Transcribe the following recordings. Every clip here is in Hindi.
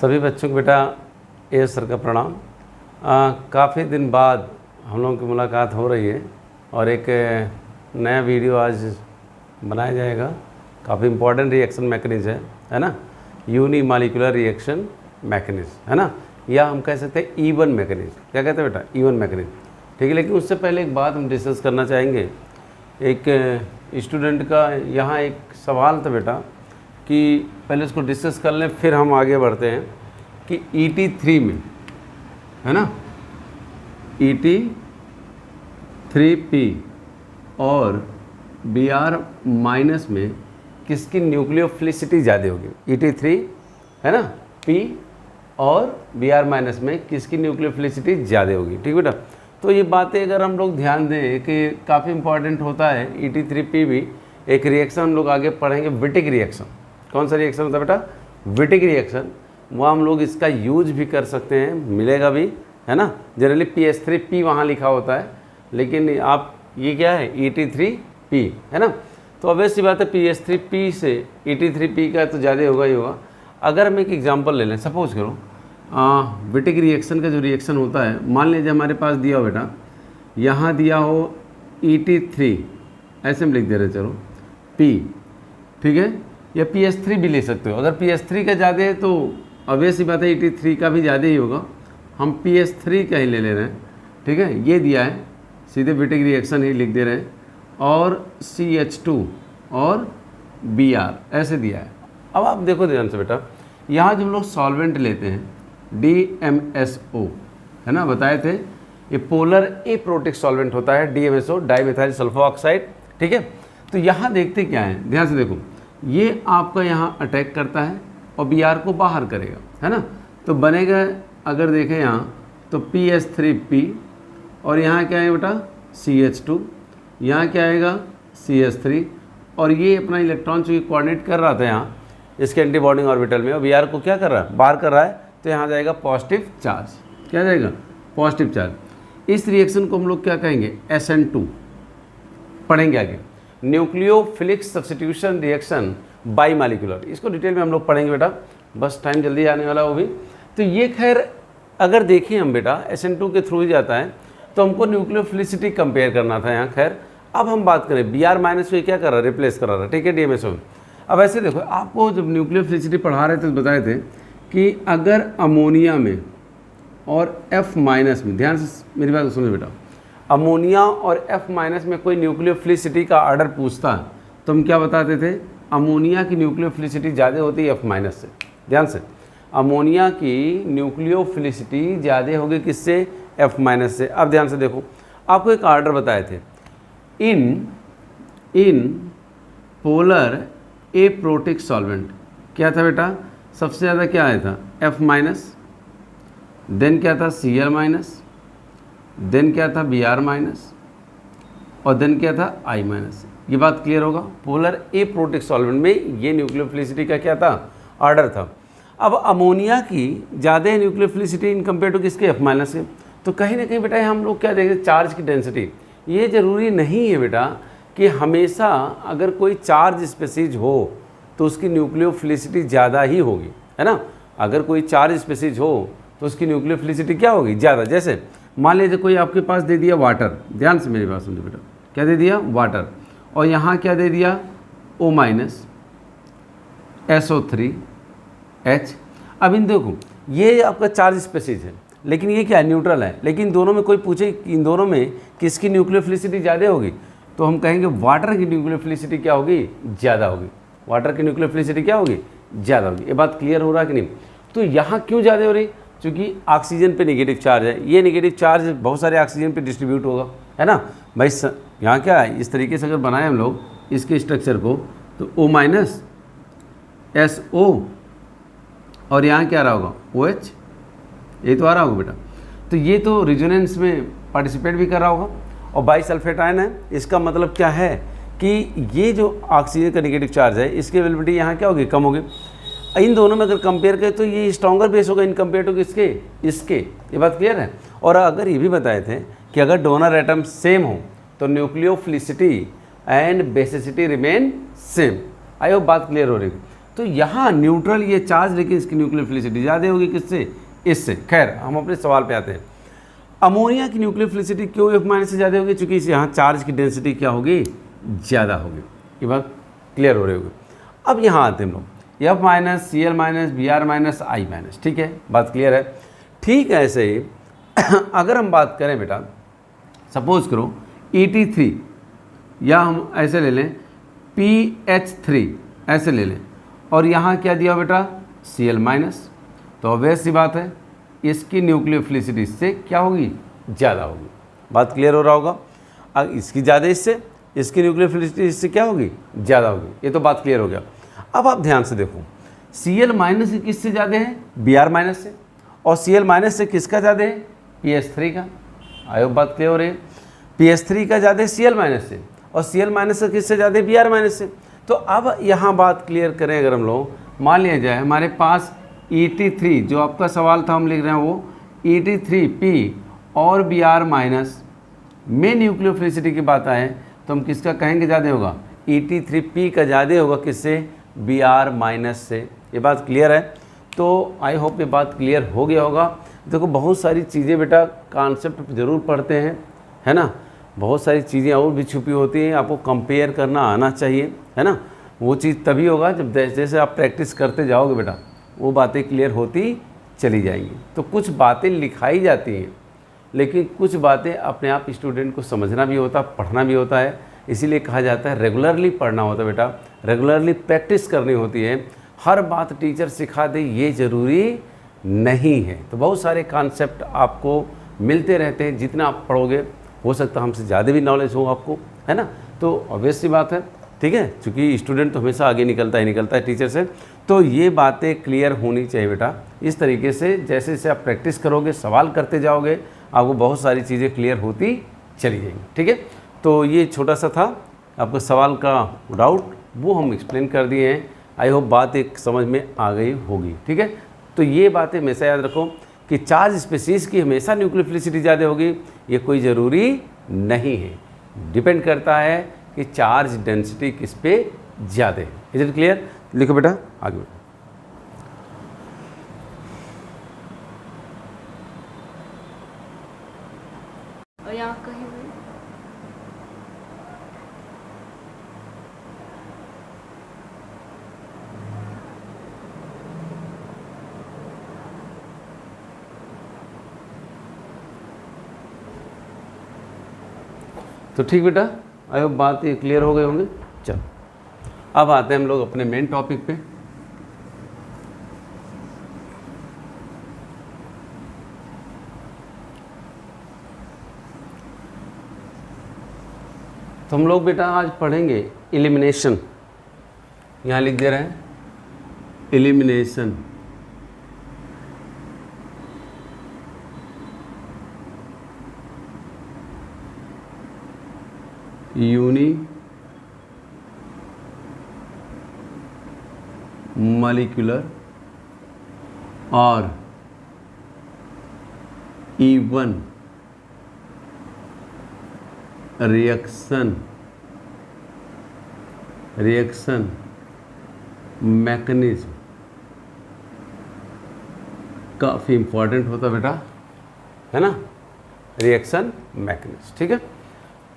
सभी बच्चों को बेटा ए सर का प्रणाम। काफ़ी दिन बाद हम लोगों की मुलाकात हो रही है और एक नया वीडियो आज बनाया जाएगा। काफ़ी इम्पोर्टेंट रिएक्शन मैकेनिज्म है ना, यूनिमॉलिक्यूलर रिएक्शन मैकेनिज्म है ना, या हम कह सकते हैं ईवन मैकेनिज्म। क्या कहते हैं बेटा? Even mechanism. ठीक है, लेकिन उससे पहले एक बात हम डिस्कस करना चाहेंगे। एक स्टूडेंट का यहाँ एक सवाल था बेटा कि पहले उसको डिस्कस कर लें फिर हम आगे बढ़ते हैं कि ET3 में है ना, ET3P और Br माइनस में किसकी न्यूक्लियोफिलिसिटी ज़्यादा होगी? ET3 है ना, P और Br माइनस में किसकी न्यूक्लियोफिलिसिटी ज़्यादा होगी। ठीक बेटा, तो ये बातें अगर हम लोग ध्यान दें कि काफ़ी इंपॉर्टेंट होता है। ET3P भी एक रिएक्शन हम लोग आगे पढ़ेंगे, विटिक रिएक्शन। कौन सा रिएक्शन होता है बेटा? Wittig reaction. वो हम लोग इसका यूज भी कर सकते हैं, मिलेगा भी है ना। जनरली PS3P वहाँ लिखा होता है, लेकिन आप ये क्या है ET3P है ना। तो ऑब्वियस सी बात है PS3P से ET3P का तो ज़्यादा होगा ही होगा। अगर हम एक एग्जांपल ले लें, सपोज करो विटिक रिएक्शन का जो रिएक्शन होता है, मान लीजिए हमारे पास दिया हो बेटा, यहाँ दिया हो ET3, ऐसे हम लिख दे रहे चलो P, ठीक है, या PS3 भी ले सकते हो। अगर PS3 का ज़्यादा है तो ऑब्वियस सी बात है ET3 का भी ज़्यादा ही होगा, हम PS3 का ही ले रहे हैं। ठीक है, ये दिया है, सीधे विटिक रिएक्शन ही लिख दे रहे हैं, और CH2 और Br ऐसे दिया है। अब आप देखो ध्यान से बेटा, यहाँ जब हम लोग सॉल्वेंट लेते हैं DMSO है ना, बताए थे ये पोलर एप्रोटिक सॉल्वेंट होता है DMSO, डाइमेथाइल सल्फर ऑक्साइड। ठीक है, तो यहाँ देखते क्या है, ध्यान से देखो, ये आपका यहाँ अटैक करता है और Br को बाहर करेगा है ना। तो बनेगा, अगर देखें यहाँ तो PS3P और यहाँ क्या है बेटा CH2, यहाँ क्या आएगा CH3, और ये अपना इलेक्ट्रॉन चूँकि कोऑर्डिनेट कर रहा था यहाँ इसके एंटी बॉन्डिंग ऑर्बिटल में, और Br को क्या कर रहा है? बाहर कर रहा है, तो यहाँ जाएगा पॉजिटिव चार्ज। क्या जाएगा? Positive charge. इस रिएक्शन को हम लोग क्या कहेंगे? SN2 पढ़ेंगे आगे, न्यूक्लियोफिलिक सब्स्टिट्यूशन रिएक्शन बाईमॉलिक्यूलर। इसको डिटेल में हम लोग पढ़ेंगे बेटा, बस टाइम जल्दी आने वाला वो भी। तो ये खैर अगर देखें हम बेटा SN2 के थ्रू ही जाता है, तो हमको न्यूक्लियोफिलिसिटी कंपेयर करना था यहाँ। खैर अब हम बात करें Br माइनस को क्या कर रहा है? रिप्लेस कर रहा था। ठीक है, DMSO में। अब ऐसे देखो, आपको जब न्यूक्लियोफिलिसिटी पढ़ा रहे थे तो बताए थे कि अगर अमोनिया में और F माइनस में, ध्यान से मेरी बात सुनो बेटा, अमोनिया और F माइनस में कोई न्यूक्लियोफिलिसिटी का ऑर्डर पूछता है तो हम क्या बताते थे? अमोनिया की न्यूक्लियोफिलिसिटी ज़्यादा होती है F माइनस से। ध्यान से, अमोनिया की न्यूक्लियोफिलिसिटी ज़्यादा होगी किससे? F माइनस से। अब ध्यान से देखो, आपको एक ऑर्डर बताए थे, इन पोलर एप्रोटिक सॉल्वेंट क्या था बेटा? सबसे ज़्यादा क्या आया था? F माइनस, देन क्या था? Cl माइनस, देन क्या था? Br माइनस, और देन क्या था? I minus. ये बात क्लियर होगा? पोलर एप्रोटिक सॉल्वेंट में ये न्यूक्लियोफिलिसिटी का क्या था? ऑर्डर था। अब अमोनिया की ज़्यादा न्यूक्लियोफिलिसिटी इन कंपेयर टू किसके? F माइनस के। तो कहीं ना कहीं बेटा हम लोग क्या देखें? चार्ज की डेंसिटी। ये ज़रूरी नहीं है बेटा कि हमेशा अगर कोई चार्ज स्पेसीज हो तो उसकी न्यूक्लियोफिलिसिटी ज़्यादा ही होगी, है ना। अगर कोई चार्ज स्पेसीज हो तो उसकी न्यूक्लियोफिलिसिटी क्या होगी? ज़्यादा। जैसे मान लीजिए कोई आपके पास दे दिया वाटर, ध्यान से मेरी बात समझो बेटा, क्या दे दिया? वाटर, और यहाँ क्या दे दिया? O minus SO3H। अब इन देखो, ये आपका चार्ज स्पेसीज है, लेकिन ये क्या है? न्यूट्रल है। लेकिन दोनों में कोई पूछे इन दोनों में किसकी न्यूक्लियोफिलिसिटी ज़्यादा होगी, तो हम कहेंगे वाटर की न्यूक्लियोफिलिसिटी क्या होगी? ज़्यादा होगी। वाटर की न्यूक्लियोफिलिसिटी क्या होगी? ज़्यादा होगी। ये बात क्लियर हो रहा है कि नहीं? तो यहाँ क्यों ज़्यादा हो रही? क्योंकि ऑक्सीजन पे नेगेटिव चार्ज है। ये नेगेटिव चार्ज बहुत सारे ऑक्सीजन पे डिस्ट्रीब्यूट होगा, है ना भाई। यहाँ क्या है, इस तरीके से अगर बनाए हम लोग इसके स्ट्रक्चर को, तो O माइनस SO, और यहाँ क्या आ रहा होगा? OH। ये तो आ रहा होगा बेटा। तो ये तो रिजोनेंस में पार्टिसिपेट भी कर रहा होगा, और बाईसल्फेट आयन है। इसका मतलब क्या है कि ये जो ऑक्सीजन का नेगेटिव चार्ज है, इसकी अवेलेबिलिटी यहाँ क्या होगी? कम होगी। इन दोनों में अगर कंपेयर करें तो ये स्ट्रॉन्गर बेस होगा इन कंपेयर टू किसके? इसके। ये बात क्लियर है। और अगर ये भी बताए थे कि अगर डोनर एटम सेम हो तो nucleophilicity and basicity remain same. I hope बात क्लियर हो रही है। तो यहाँ न्यूट्रल ये चार्ज, लेकिन इसकी न्यूक्लियोफिलिसिटी ज़्यादा होगी किससे, इससे। खैर हम अपने सवाल पे आते हैं। अमोनिया की न्यूक्लियोफिलिसिटी क्यों F- से ज़्यादा होगी, चूँकि यहाँ चार्ज की डेंसिटी क्या होगी, ज़्यादा होगी। ये बात क्लियर हो रही होगी। अब यहाँ आते हैं हम लोग F-, Cl-, Br-, I-, ठीक है, बात क्लियर है। ठीक है, ऐसे ही अगर हम बात करें बेटा, सपोज करो Et3, या हम ऐसे ले लें PH3, ऐसे ले लें, और यहाँ क्या दिया बेटा, Cl-, तो ऑब्वियस सी बात है इसकी न्यूक्लियोफिलिसिटी इससे क्या होगी, ज़्यादा होगी। बात क्लियर हो रहा होगा। अब इसकी ज़्यादा इससे, इसकी न्यूक्लियोफिलिसिटी इससे क्या होगी, ज़्यादा होगी। ये तो बात क्लियर हो गया। अब आप ध्यान से देखो, Cl- किससे ज़्यादा है, Br- से, और Cl- से किसका ज़्यादा है, PH3 का। आई होप बात क्लियर हो रही है। PH3 का ज़्यादा है Cl- से, और Cl- से किससे ज़्यादा है, Br- से। तो अब यहाँ बात क्लियर करें, अगर हम लोग मान लिया जाए हमारे पास Et3, जो आपका सवाल था हम लिख रहे हैं वो Et3P और Br- में न्यूक्लियोफिलिसिटी की बात आए तो हम किसका कहेंगे ज़्यादा होगा, Et3P का ज़्यादा होगा किससे, Br- से। ये बात क्लियर है। तो आई होप ये बात क्लियर हो गया होगा। देखो बहुत सारी चीज़ें बेटा कॉन्सेप्ट ज़रूर पढ़ते हैं, है ना, बहुत सारी चीज़ें और भी छुपी होती हैं, आपको कंपेयर करना आना चाहिए, है ना। वो चीज़ तभी होगा जब जैसे आप प्रैक्टिस करते जाओगे बेटा, वो बातें क्लियर होती चली जाएंगी। तो कुछ बातें लिखाई जाती हैं, लेकिन कुछ बातें अपने आप स्टूडेंट को समझना भी होता, पढ़ना भी होता है। इसीलिए कहा जाता है रेगुलरली पढ़ना होता है बेटा, रेगुलरली प्रैक्टिस करनी होती है। हर बात टीचर सिखा दे ये ज़रूरी नहीं है। तो बहुत सारे कॉन्सेप्ट आपको मिलते रहते हैं, जितना आप पढ़ोगे हो सकता है हमसे ज़्यादा भी नॉलेज हो आपको, है ना। तो ऑब्वियस सी बात है, ठीक है, क्योंकि स्टूडेंट तो हमेशा आगे निकलता है टीचर से। तो ये बातें क्लियर होनी चाहिए बेटा। इस तरीके से जैसे जैसे आप प्रैक्टिस करोगे, सवाल करते जाओगे, आपको बहुत सारी चीज़ें क्लियर होती चली जाएंगी, ठीक है। तो ये छोटा सा था आपका सवाल का डाउट, वो हम एक्सप्लेन कर दिए हैं। आई होप बात एक समझ में आ गई होगी, ठीक है। तो ये बातें हमेशा याद रखो कि चार्ज स्पीशीज़ की हमेशा न्यूक्लियोफिलिसिटी ज़्यादा होगी, ये कोई ज़रूरी नहीं है। डिपेंड करता है कि चार्ज डेंसिटी किस पे ज़्यादा है। Is it clear? लिखो बेटा आगे बेटा। और यहाँ कहीं भी तो ठीक बेटा, आई होप बात ये क्लियर हो गए होंगे। चलो अब आते हैं हम लोग अपने मेन टॉपिक पे। तो हम लोग बेटा आज पढ़ेंगे एलिमिनेशन। यहाँ लिख दे रहे हैं एलिमिनेशन। यूनी मॉलिक्यूलर और इवन रिएक्शन मैकेनिज्म काफ़ी इम्पोर्टेंट होता बेटा, है ना, रिएक्शन मैकेनिज्म, ठीक है।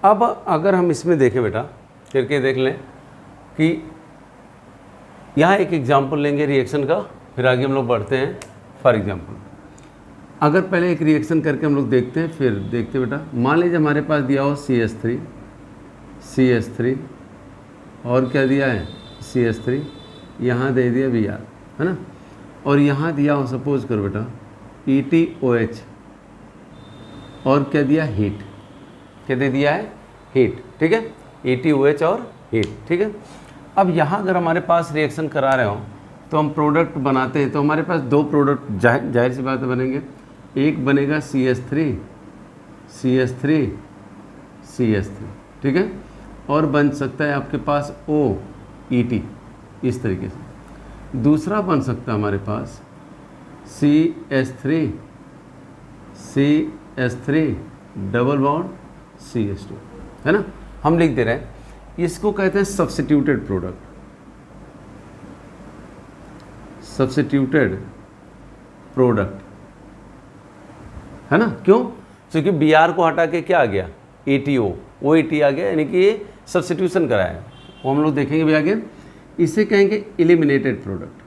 अब अगर हम इसमें देखें बेटा, करके देख लें कि यहाँ एक एग्जांपल लेंगे रिएक्शन का, फिर आगे हम लोग बढ़ते हैं। फॉर एग्जांपल अगर पहले एक रिएक्शन करके हम लोग देखते हैं, फिर देखते हैं बेटा। मान लीजिए हमारे पास दिया हो CH3 और क्या दिया है CH3, यहाँ दे दिया Br, है ना, और यहाँ दिया हो सपोज करो बेटा EtOH और क्या दिया हीट, क्या दे दिया है हीट, ठीक है, EtOH और हीट, ठीक है। अब यहाँ अगर हमारे पास रिएक्शन करा रहे हो तो हम प्रोडक्ट बनाते हैं, तो हमारे पास दो प्रोडक्ट जाहिर सी बात है बनेंगे। एक बनेगा CH3, ठीक है, और बन सकता है आपके पास OET इस तरीके से। दूसरा बन सकता है हमारे पास CH3 डबल बॉन्ड CH2, है ना। हम लिख दे रहे हैं, इसको कहते हैं सब्स्टिट्यूटेड प्रोडक्ट, सब्स्टिट्यूटेड प्रोडक्ट, है ना। क्यों? क्योंकि बी आर को हटा के क्या आ गया, A T O, O A T आ गया, यानी कि ये सब्स्टिट्यूशन कराया। वो हम लोग देखेंगे भी आगे। इसे कहेंगे एलिमिनेटेड प्रोडक्ट।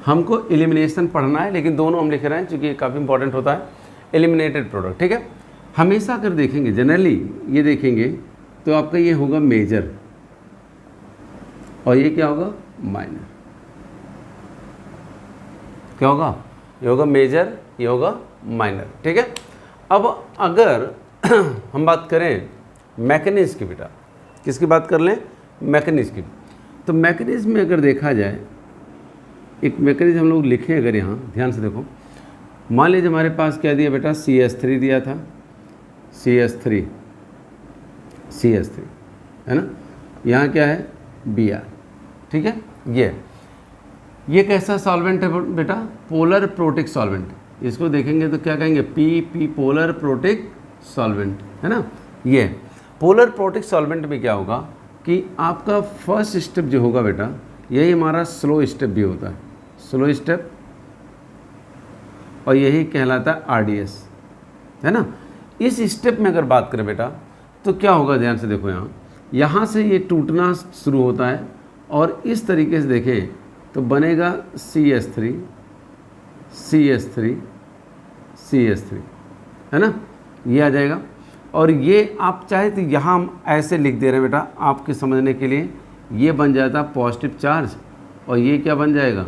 हमको एलिमिनेशन पढ़ना है, लेकिन दोनों हम लिख रहे हैं क्योंकि ये काफ़ी इंपॉर्टेंट होता है। एलिमिनेटेड प्रोडक्ट, ठीक है। हमेशा अगर देखेंगे, जनरली ये देखेंगे तो आपका ये होगा मेजर और ये क्या होगा, माइनर। क्या होगा, ये होगा मेजर, ये होगा माइनर, ठीक है। अब अगर हम बात करें मैकेनिज्म की, बेटा किसकी बात कर लें, मैकेनिज्म की, तो मैकेनिज्म में अगर देखा जाए, एक मैकेनिज्म हम लोग लिखें अगर यहाँ ध्यान से देखो, मान लीजिए हमारे पास क्या दिया बेटा, CH3 दिया था, CH3 है ना। यहाँ क्या है, Br, ठीक है। ये कैसा सॉल्वेंट है बेटा, पोलर प्रोटिक सॉल्वेंट। इसको देखेंगे तो क्या कहेंगे, पी पोलर प्रोटिक सॉल्वेंट, है ना। ये पोलर प्रोटिक सॉल्वेंट में क्या होगा कि आपका फर्स्ट स्टेप जो होगा बेटा, यही हमारा स्लो स्टेप भी होता है, स्लो स्टेप, और यही कहलाता है RDS, है ना। इस स्टेप में अगर बात करें बेटा तो क्या होगा, ध्यान से देखो, यहाँ से ये टूटना शुरू होता है और इस तरीके से देखें तो बनेगा CH3, है ना, ये आ जाएगा। और ये आप चाहे तो यहाँ हम ऐसे लिख दे रहे हैं बेटा आपके समझने के लिए, ये बन जाता पॉजिटिव चार्ज और ये क्या बन जाएगा,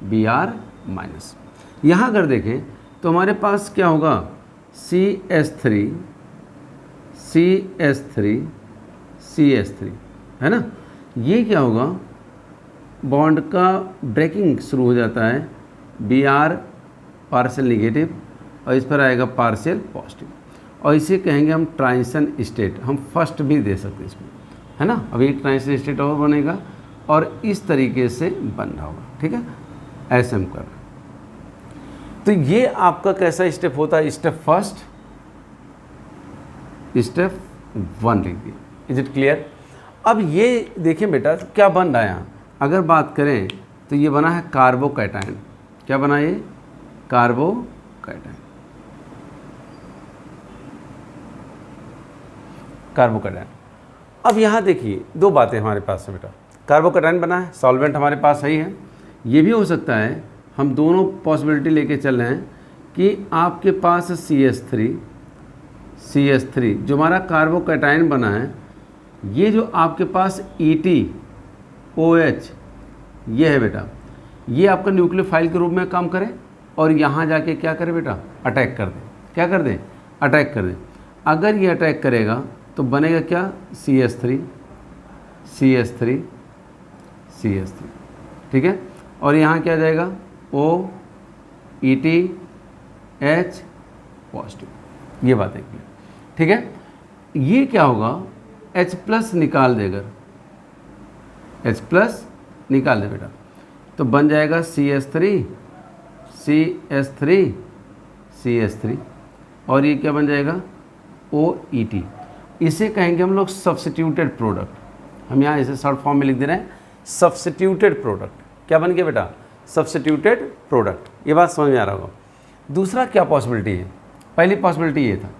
Br माइनस। यहाँ अगर देखें तो हमारे पास क्या होगा, CH3, है ना। ये क्या होगा, बॉन्ड का ब्रेकिंग शुरू हो जाता है, Br पार्शियल निगेटिव और इस पर आएगा पार्शियल पॉजिटिव, और इसे कहेंगे हम ट्रांजिशन स्टेट। हम फर्स्ट भी दे सकते हैं इसमें, है ना। अभी ट्रांजिशन स्टेट और बनेगा और इस तरीके से बन रहा होगा, ठीक है, ऐसे हम कर रहे हैं। तो ये आपका कैसा स्टेप होता है, स्टेप फर्स्ट, स्टेप 1 लिख दिया। Is it clear? अब ये देखिए बेटा क्या बन रहा है यहाँ, अगर बात करें तो ये बना है कार्बोकैटायन। क्या बना ये, कार्बोकैटायन, कार्बोकैटायन। अब यहाँ देखिए दो बातें हमारे पास है बेटा, कार्बोकैटायन बना है, सॉल्वेंट हमारे पास सही है। ये भी हो सकता है, हम दोनों पॉसिबिलिटी लेके चल रहे हैं कि आपके पास CH3 जो हमारा कार्बोकैटायन बना है, ये जो आपके पास ETOH ये है बेटा, ये आपका न्यूक्लियोफाइल के रूप में काम करे और यहाँ जाके क्या करे बेटा, अटैक कर दे। क्या कर दे, अटैक कर दे। अगर ये अटैक करेगा तो बनेगा क्या, CH3, ठीक है। और यहाँ क्या जाएगा, OETH पॉजिटिव। ये बात है क्लियर, ठीक है। ये क्या होगा, H+ निकाल देगा, H+ निकाल दे बेटा, तो बन जाएगा CH3 और ये क्या बन जाएगा, OET। इसे कहेंगे हम लोग सब्स्टिट्यूटेड प्रोडक्ट। हम यहाँ इसे शॉर्ट फॉर्म में लिख दे रहे हैं, सब्स्टिट्यूटेड प्रोडक्ट। क्या बन गया बेटा, सब्स्टिट्यूटेड प्रोडक्ट। ये बात समझ में आ रहा होगा। दूसरा क्या पॉसिबिलिटी है, पहली पॉसिबिलिटी ये था,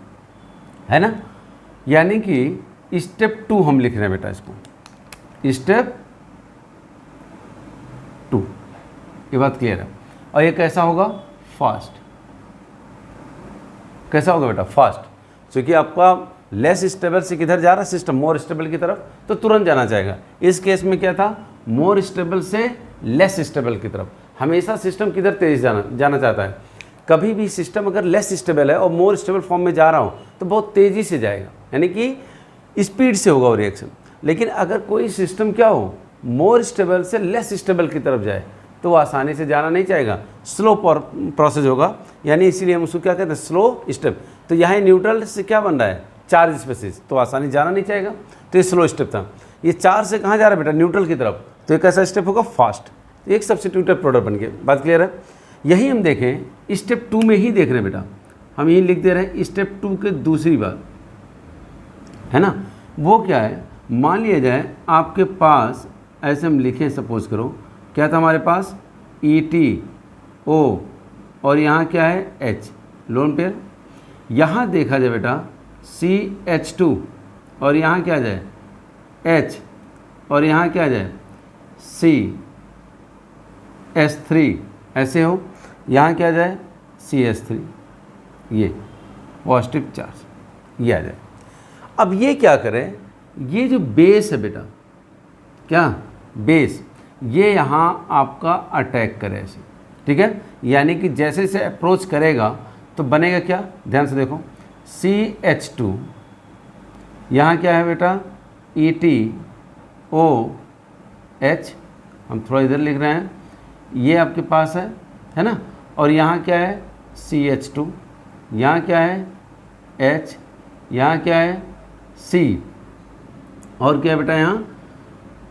है ना, यानी कि स्टेप 2 हम लिख रहे हैं बेटा इसको, स्टेप 2। ये बात क्लियर है। और ये कैसा होगा, फास्ट। कैसा होगा बेटा, फास्ट, क्योंकि आपका लेस स्टेबल से किधर जा रहा है सिस्टम, मोर स्टेबल की तरफ, तो तुरंत जाना चाहेगा। इस केस में क्या था, मोर स्टेबल से लेस स्टेबल की तरफ। हमेशा सिस्टम किधर तेज जाना चाहता है। कभी भी सिस्टम अगर लेस स्टेबल है और मोर स्टेबल फॉर्म में जा रहा हो तो बहुत तेज़ी से जाएगा, यानी कि स्पीड से होगा वो रिएक्शन। लेकिन अगर कोई सिस्टम क्या हो, मोर स्टेबल से लेस स्टेबल की तरफ जाए तो वो आसानी से जाना नहीं चाहेगा, स्लो प्रोसेस होगा। यानी इसीलिए हम उसको क्या कहते हैं, स्लो स्टेप। तो यहाँ न्यूट्रल से क्या बन रहा है, चार्ज स्पेसिस, तो आसानी जाना नहीं चाहेगा, तो ये स्लो स्टेप था। ये चार्ज से कहाँ जा रहा है बेटा, न्यूट्रल की तरफ, तो एक ऐसा स्टेप होगा फास्ट। एक सब्स्टिट्यूटेड प्रोडक्ट बन गया। बात क्लियर है? यही हम देखें स्टेप 2 में ही देख रहे हैं बेटा, हम यही लिख दे रहे हैं स्टेप 2 के दूसरी बात, है ना। वो क्या है, मान लिया जाए आपके पास ऐसे हम लिखें, सपोज करो क्या था हमारे पास ETO और यहाँ क्या है H, लोन पेयर। यहाँ देखा जाए बेटा CH2 और यहाँ क्या आ जाए H और यहाँ क्या आ जाए CS3, ऐसे हो, यहाँ क्या आ जाए CS3, ये पॉजिटिव चार्ज, ये आ जाए। अब ये क्या करें, ये जो बेस है बेटा, क्या बेस, ये यहाँ आपका अटैक करे ऐसे, ठीक है। यानी कि जैसे जैसे अप्रोच करेगा तो बनेगा क्या, ध्यान से देखो CH2, यहाँ क्या है बेटा ETOH, हम थोड़ा इधर लिख रहे हैं, ये आपके पास है ना, और यहाँ क्या है CH2, यहाँ क्या है H, यहाँ क्या है C, और क्या है बेटा यहाँ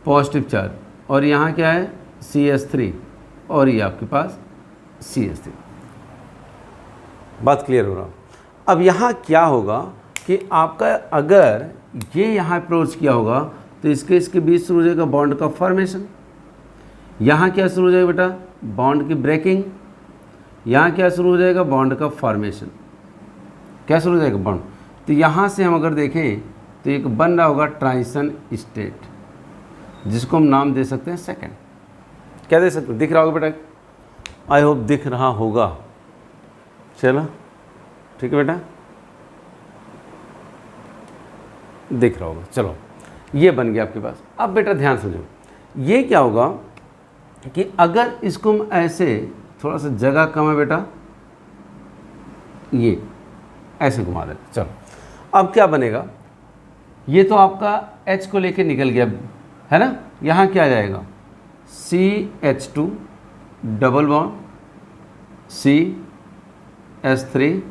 पॉजिटिव चार्ज, और यहाँ क्या है CS3, और ये आपके पास CS3। बात क्लियर हो रहा। अब यहाँ क्या होगा कि आपका अगर ये यहाँ अप्रोच किया होगा तो इसके बीच शुरू हो जाएगा बॉन्ड का फॉर्मेशन, यहाँ क्या शुरू हो जाएगा बेटा बॉन्ड की ब्रेकिंग, यहाँ क्या शुरू हो जाएगा बॉन्ड का फॉर्मेशन, क्या शुरू हो जाएगा बॉन्ड। तो यहाँ से हम अगर देखें तो एक बन रहा होगा ट्रांजिशन स्टेट, जिसको हम नाम दे सकते हैं सेकंड। क्या दे सकते हैं, दिख रहा होगा बेटा, आई होप दिख रहा होगा, चलो ठीक है बेटा, दिख रहा होगा। चलो ये बन गया आपके पास। अब बेटा ध्यान समझो, ये क्या होगा कि अगर इसको हम ऐसे, थोड़ा सा जगह कम है बेटा, ये ऐसे घुमा देते, चलो अब क्या बनेगा, ये तो आपका H को लेके निकल गया है ना, यहाँ क्या आ जाएगा CH2 डबल बॉन्ड CS3,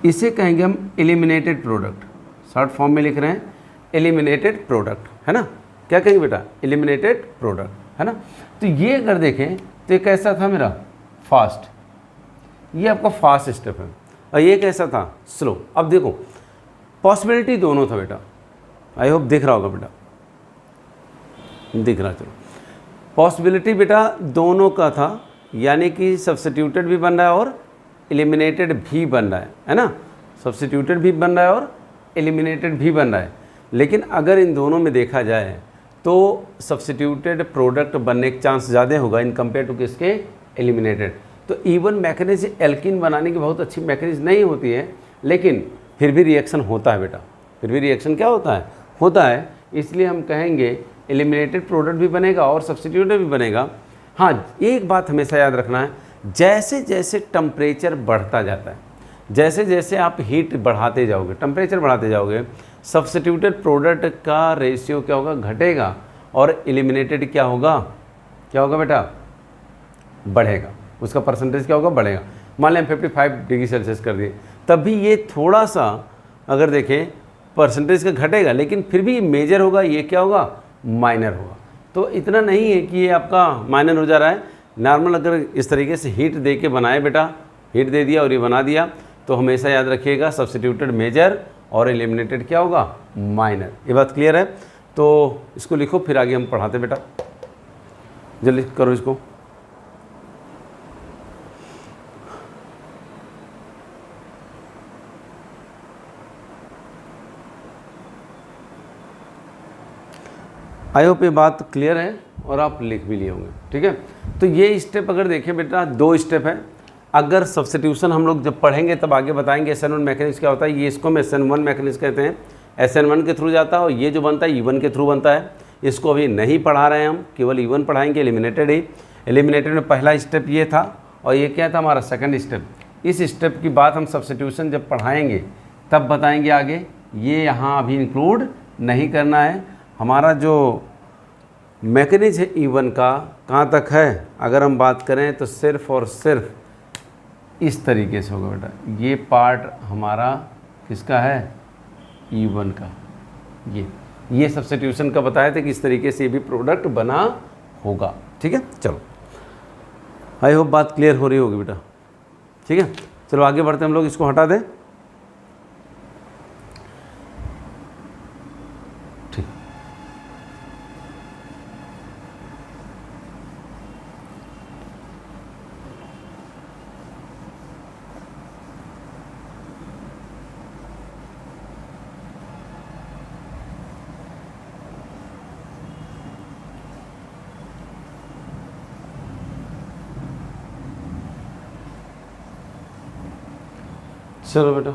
इसे कहेंगे हम एलिमिनेटेड प्रोडक्ट, शॉर्ट फॉर्म में लिख रहे हैं एलिमिनेटेड प्रोडक्ट, है ना। क्या कहेंगे बेटा एलिमिनेटेड प्रोडक्ट, है ना। तो ये अगर देखें तो ये कैसा था मेरा फास्ट, ये आपका फास्ट स्टेप है, और ये कैसा था स्लो। अब देखो पॉसिबिलिटी दोनों था बेटा, आई होप दिख रहा होगा बेटा, दिख रहा, चलो पॉसिबिलिटी बेटा दोनों का था, यानी कि सब्स्टिट्यूटेड भी बन रहा है और एलिमिनेटेड भी बन रहा है ना, सब्स्टिट्यूटेड भी बन रहा है और एलिमिनेटेड भी बन रहा है। लेकिन अगर इन दोनों में देखा जाए तो सब्स्टिट्यूटेड प्रोडक्ट बनने का चांस ज़्यादा होगा इन कंपेयर टू किसके एलिमिनेटेड। तो इवन मैकेनिज्म एल्किन बनाने की बहुत अच्छी मैकेनिज्म नहीं होती है, लेकिन फिर भी रिएक्शन होता है बेटा, फिर भी रिएक्शन क्या होता है, इसलिए हम कहेंगे एलिमिनेटेड प्रोडक्ट भी बनेगा और सब्स्टिट्यूटेड भी बनेगा। हाँ एक बात हमेशा याद रखना है, जैसे जैसे टेम्परेचर बढ़ता जाता है, जैसे जैसे आप हीट बढ़ाते जाओगे, टेम्परेचर बढ़ाते जाओगे, सब्स्टिट्यूटेड प्रोडक्ट का रेशियो क्या होगा घटेगा, और एलिमिनेटेड क्या होगा बेटा बढ़ेगा, उसका परसेंटेज क्या होगा बढ़ेगा। मान लें 55 डिग्री सेल्सियस कर दिए, तब भी ये थोड़ा सा अगर देखें परसेंटेज का घटेगा, लेकिन फिर भी मेजर होगा, ये क्या होगा माइनर होगा। तो इतना नहीं है कि ये आपका माइनर हो जा रहा है, नॉर्मल अगर इस तरीके से हीट दे के बनाए बेटा, हीट दे दिया और ये बना दिया, तो हमेशा याद रखिएगा सब्स्टिट्यूटेड मेजर और एलिमिनेटेड क्या होगा माइनर। ये बात क्लियर है। तो इसको लिखो, फिर आगे हम पढ़ाते बेटा, जल्दी करो इसको। आई होप ये बात क्लियर है और आप लिख भी लिए होंगे, ठीक है। तो ये स्टेप अगर देखें बेटा, दो स्टेप है। अगर सब्स्टिट्यूशन हम लोग जब पढ़ेंगे तब आगे बताएंगे SN1 मैकेनिक्स क्या होता है, ये इसको हम SN1 मैकेनिक्स कहते हैं, SN1 के थ्रू जाता है, और ये जो बनता है E1 के थ्रू बनता है। इसको अभी नहीं पढ़ा रहे हैं हम, केवल E1 पढ़ाएंगे, एलिमिनेटेड ही। एलिमिनेटेड में पहला स्टेप ये था, और ये क्या था हमारा सेकंड स्टेप। इस स्टेप की बात हम सब्स्टिट्यूशन जब पढ़ाएंगे तब बताएंगे आगे, ये यहाँ अभी इंक्लूड नहीं करना है। हमारा जो मैकेनिज्म है E1 का कहाँ तक है, अगर हम बात करें तो सिर्फ और सिर्फ इस तरीके से होगा बेटा। ये पार्ट हमारा किसका है E1 का, ये सब्स्टिट्यूशन का बताया था कि इस तरीके से ये भी प्रोडक्ट बना होगा, ठीक है। चलो आई होप बात क्लियर हो रही होगी बेटा, ठीक है। चलो आगे बढ़ते हम लोग, इसको हटा दें। चलो बेटा,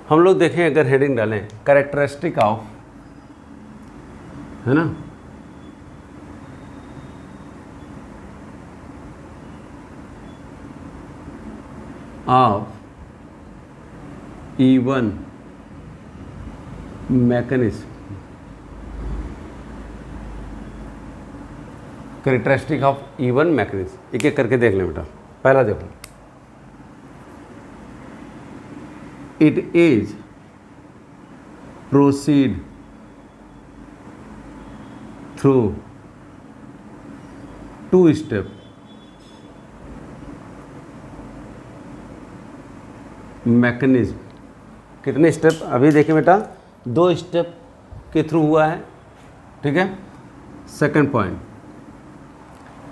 हम लोग देखें, अगर हेडिंग डालें कैरेक्टरिस्टिक ऑफ, है ना, of E1 mechanism, characteristic of E1 mechanism, एक एक करके देख लें बेटा। पहला देखो, it is proceed through 2 step mechanism. कितने स्टेप अभी देखिए बेटा, 2 स्टेप के थ्रू हुआ है, ठीक है। सेकंड पॉइंट,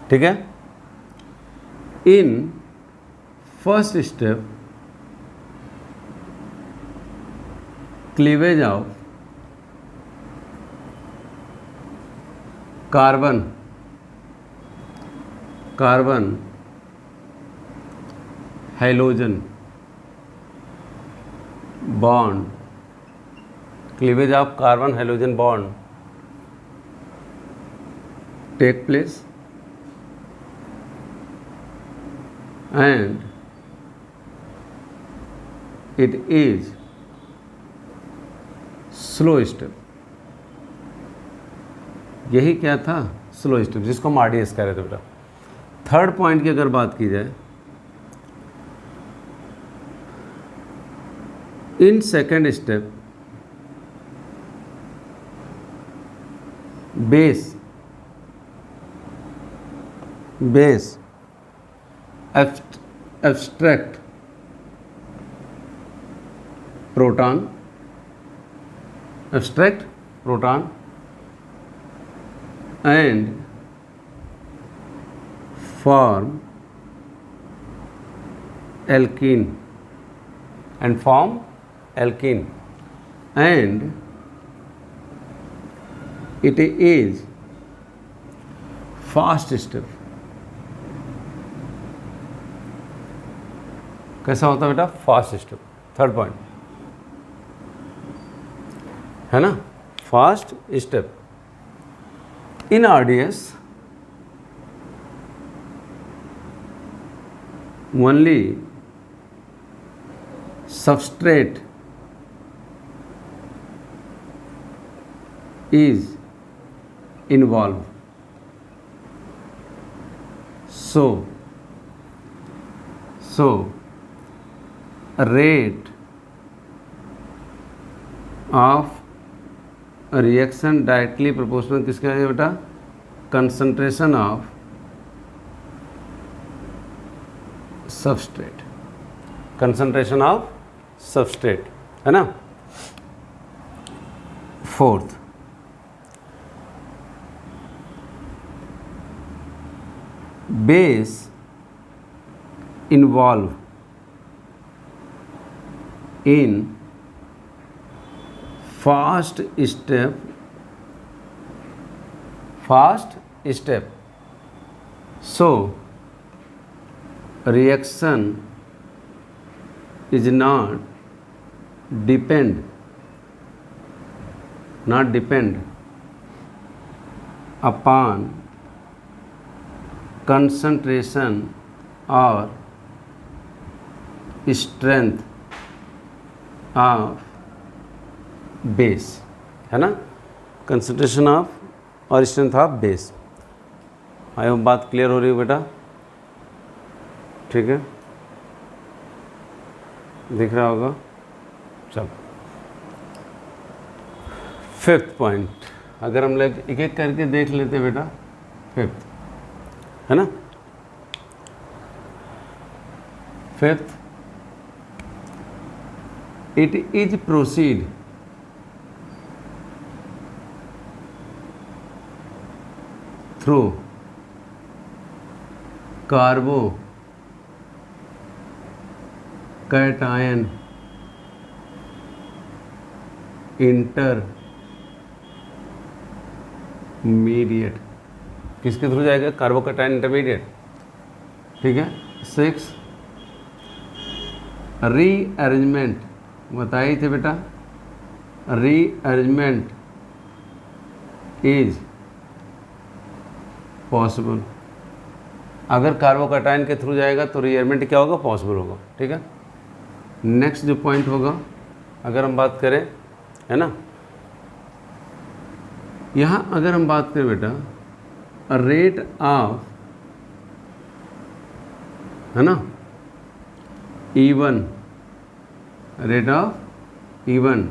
ठीक है, in first step cleavage of carbon halogen bond, cleavage of carbon halogen bond take place and it is slow step. यही क्या था? स्लो स्टेप, जिसको हम RDS कह रहे थे बेटा। थर्ड पॉइंट की अगर बात की जाए, in second step base abstract proton and form alkene and it is fast step। कैसा होता है बेटा? Fast step. थर्ड पॉइंट है ना, fast step. In RDS only substrate is involved, so rate of reaction directly proportional किसके है बेटा? concentration of substrate, है ना। Fourth, base involve in fast step, so reaction is not depend upon concentration or strength of base, है ना, concentration of और strength of base। I hope बात क्लियर हो रही है बेटा? ठीक है, दिख रहा होगा। चलो फिफ्थ पॉइंट, अगर हम लोग एक एक करके देख लेते बेटा। फिफ्थ है ना, fifth, it is proceed through कार्बो cation intermediate. किसके थ्रू जाएगा? कार्बोकैटायन इंटरमीडिएट, ठीक है। 6, रीअरेंजमेंट बताए थे बेटा, रीअरेंजमेंट इज पॉसिबल। अगर कार्बोकैटायन के थ्रू जाएगा तो रीअरेंजमेंट क्या होगा, पॉसिबल होगा। ठीक है, नेक्स्ट जो पॉइंट होगा अगर हम बात करें, है ना, यहाँ अगर हम बात करें बेटा रेट ऑफ, है ना, E1, rate of E1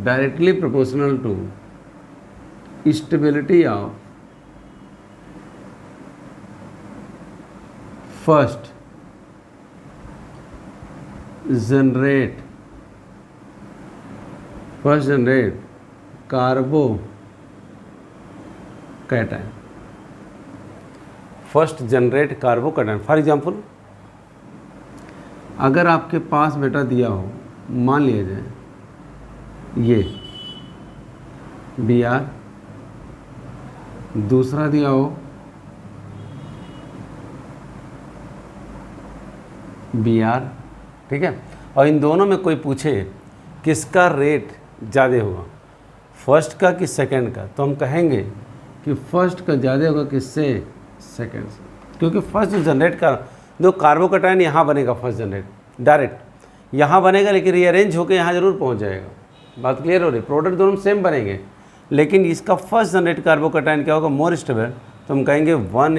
directly proportional to stability of first generate carbocation, first generate carbocation. For example अगर आपके पास बेटा दिया हो, मान लिया जाए ये Br, दूसरा दिया हो Br, ठीक है, और इन दोनों में कोई पूछे किसका रेट ज़्यादा होगा, फर्स्ट का कि सेकंड का, तो हम कहेंगे कि फर्स्ट का ज़्यादा होगा किससे, सेकंड से, क्योंकि फर्स्ट जनरेट का जो कार्बोकैटायन यहाँ बनेगा, फर्स्ट जनरेट डायरेक्ट यहाँ बनेगा, लेकिन रीअरेंज होकर यहाँ जरूर पहुँच जाएगा। बात क्लियर हो रही, प्रोडक्ट दोनों सेम बनेंगे, लेकिन इसका फर्स्ट जनरेट कार्बोकैटायन क्या होगा, मोर स्टेबल, तो हम कहेंगे वन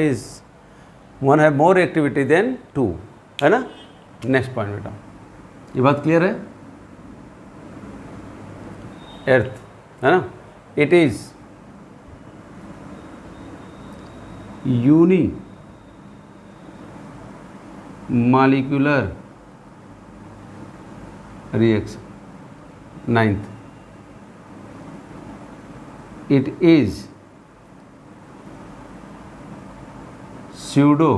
है मोर एक्टिविटी देन टू, है ना। नेक्स्ट पॉइंट बेटा, ये बात क्लियर है, एर्थ, है ना, it is unimolecular reaction. Ninth, it is pseudo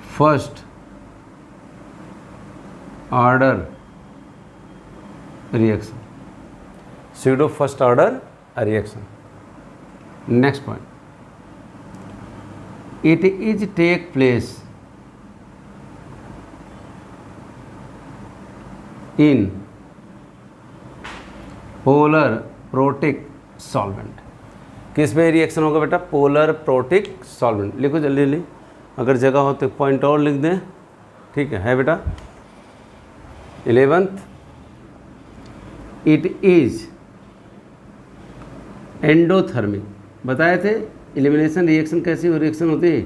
first order reaction, pseudo first order reaction. Next point, it is take place in polar protic solvent. किस में रिएक्शन होगा बेटा, पोलर प्रोटिक सॉल्वेंट। लिखो जल्दी जल्दी, अगर जगह हो तो पॉइंट और लिख दें, ठीक है बेटा। 11th, it is endothermic. बताए थे एलिमिनेशन रिएक्शन कैसी रिएक्शन होती है,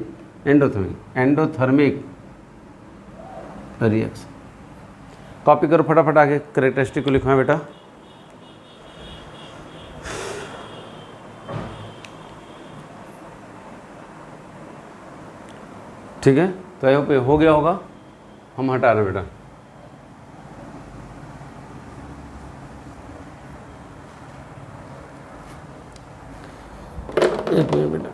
एंडोथर्मिक रिएक्शन। कॉपी करो फटाफट, आगे कैरेक्टरिस्टिक को लिखवाएं बेटा। ठीक है, तो आई होप हो गया होगा, हम हटा रहे बेटा। एक मिनट बेटा,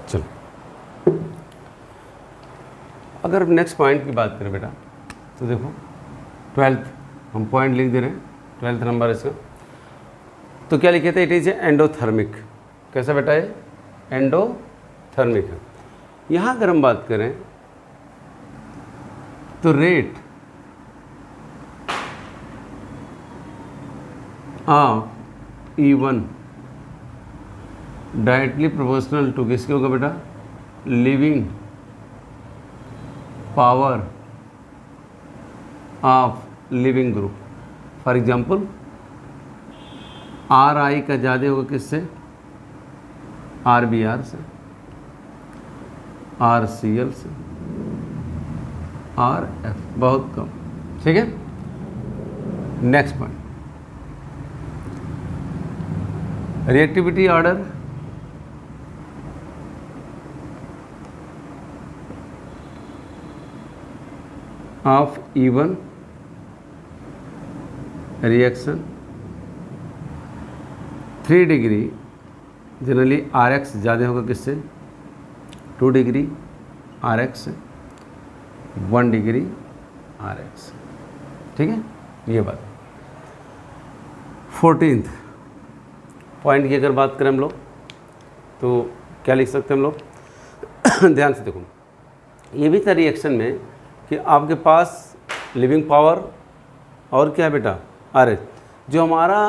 चलो अगर नेक्स्ट पॉइंट की बात करें बेटा, तो देखो 12th हम पॉइंट लिख दे रहे हैं, 12th नंबर इसका। तो क्या लिखे थे, इट इज एंडोथर्मिक। कैसा बेटा है, एंडोथर्मिक है। यहाँ अगर हम बात करें तो rate of E1 directly proportional to किसके होगा बेटा, leaving power of leaving group. For example RI का ज़्यादा होगा किससे, RBr से, RCl से, RF बहुत कम। ठीक है, next point, reactivity order of even reaction 3 degree generally R X ज़्यादा होगा किससे, 2 डिग्री आर एक्स से, 1 डिग्री आर एक्स। ठीक है, ये बात। 14th पॉइंट की अगर बात करें हम लोग तो क्या लिख सकते हैं हम लोग ध्यान से देखो, ये भी था रिएक्शन में कि आपके पास लिविंग पावर और क्या है बेटा, अरे जो हमारा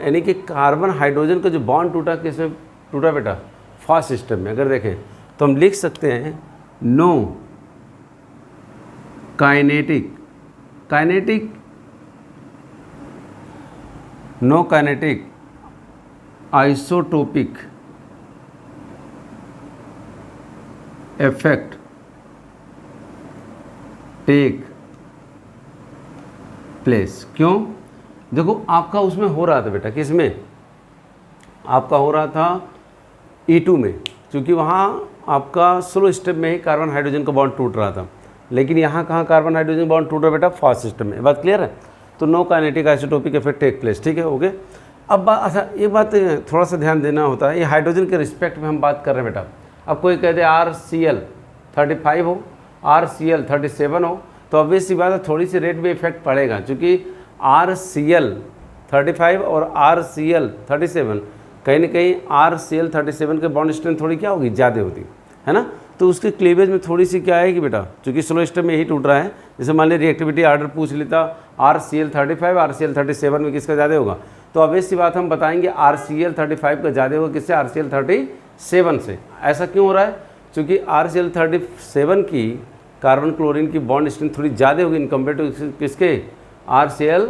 यानी कि कार्बन हाइड्रोजन का जो बॉन्ड टूटा, किसमें टूटा बेटा, फास्ट सिस्टम में। अगर देखें तो हम लिख सकते हैं no kinetic no kinetic isotopic effect take place. क्यों? देखो आपका उसमें हो रहा था बेटा, किसमें आपका हो रहा था, E2 में, क्योंकि वहाँ आपका स्लो स्टेप में ही कार्बन हाइड्रोजन का बॉन्ड टूट रहा था, लेकिन यहाँ कहाँ कार्बन हाइड्रोजन बॉन्ड टूट रहा बेटा, फास्ट सिस्टम में। बात क्लियर है? तो no kinetic isotopic effect take place. ठीक है, ओके। अब बात, अच्छा एक बात थोड़ा सा ध्यान देना होता है, ये हाइड्रोजन के रिस्पेक्ट में हम बात कर रहे हैं बेटा। अब कोई कहते RCl35 हो, RCl37 हो, तो ऑब्वियस सी बात है थोड़ी सी रेट में इफेक्ट पड़ेगा, क्योंकि RCl35 और RCl37 कहीं ना कहीं RCl37 के बॉन्ड स्ट्रेंथ थोड़ी क्या होगी, ज़्यादा होती है ना। तो उसके क्लीवेज में थोड़ी सी क्या आएगी बेटा, क्योंकि स्लो स्टेप में यही टूट रहा है। जैसे मान लीजिए रिएक्टिविटी ऑर्डर पूछ लेता RCl35 RCl37 में किसका ज़्यादा होगा, तो ऑब्वियस सी बात हम बताएंगे RCl35 का ज़्यादा होगा किससे, RCl37 से। ऐसा क्यों हो रहा है? क्योंकि RCl37 की कार्बन क्लोरीन की बॉन्ड स्ट्रेंथ थोड़ी ज़्यादा होगी इन कम्पेयर टू किसके, RCl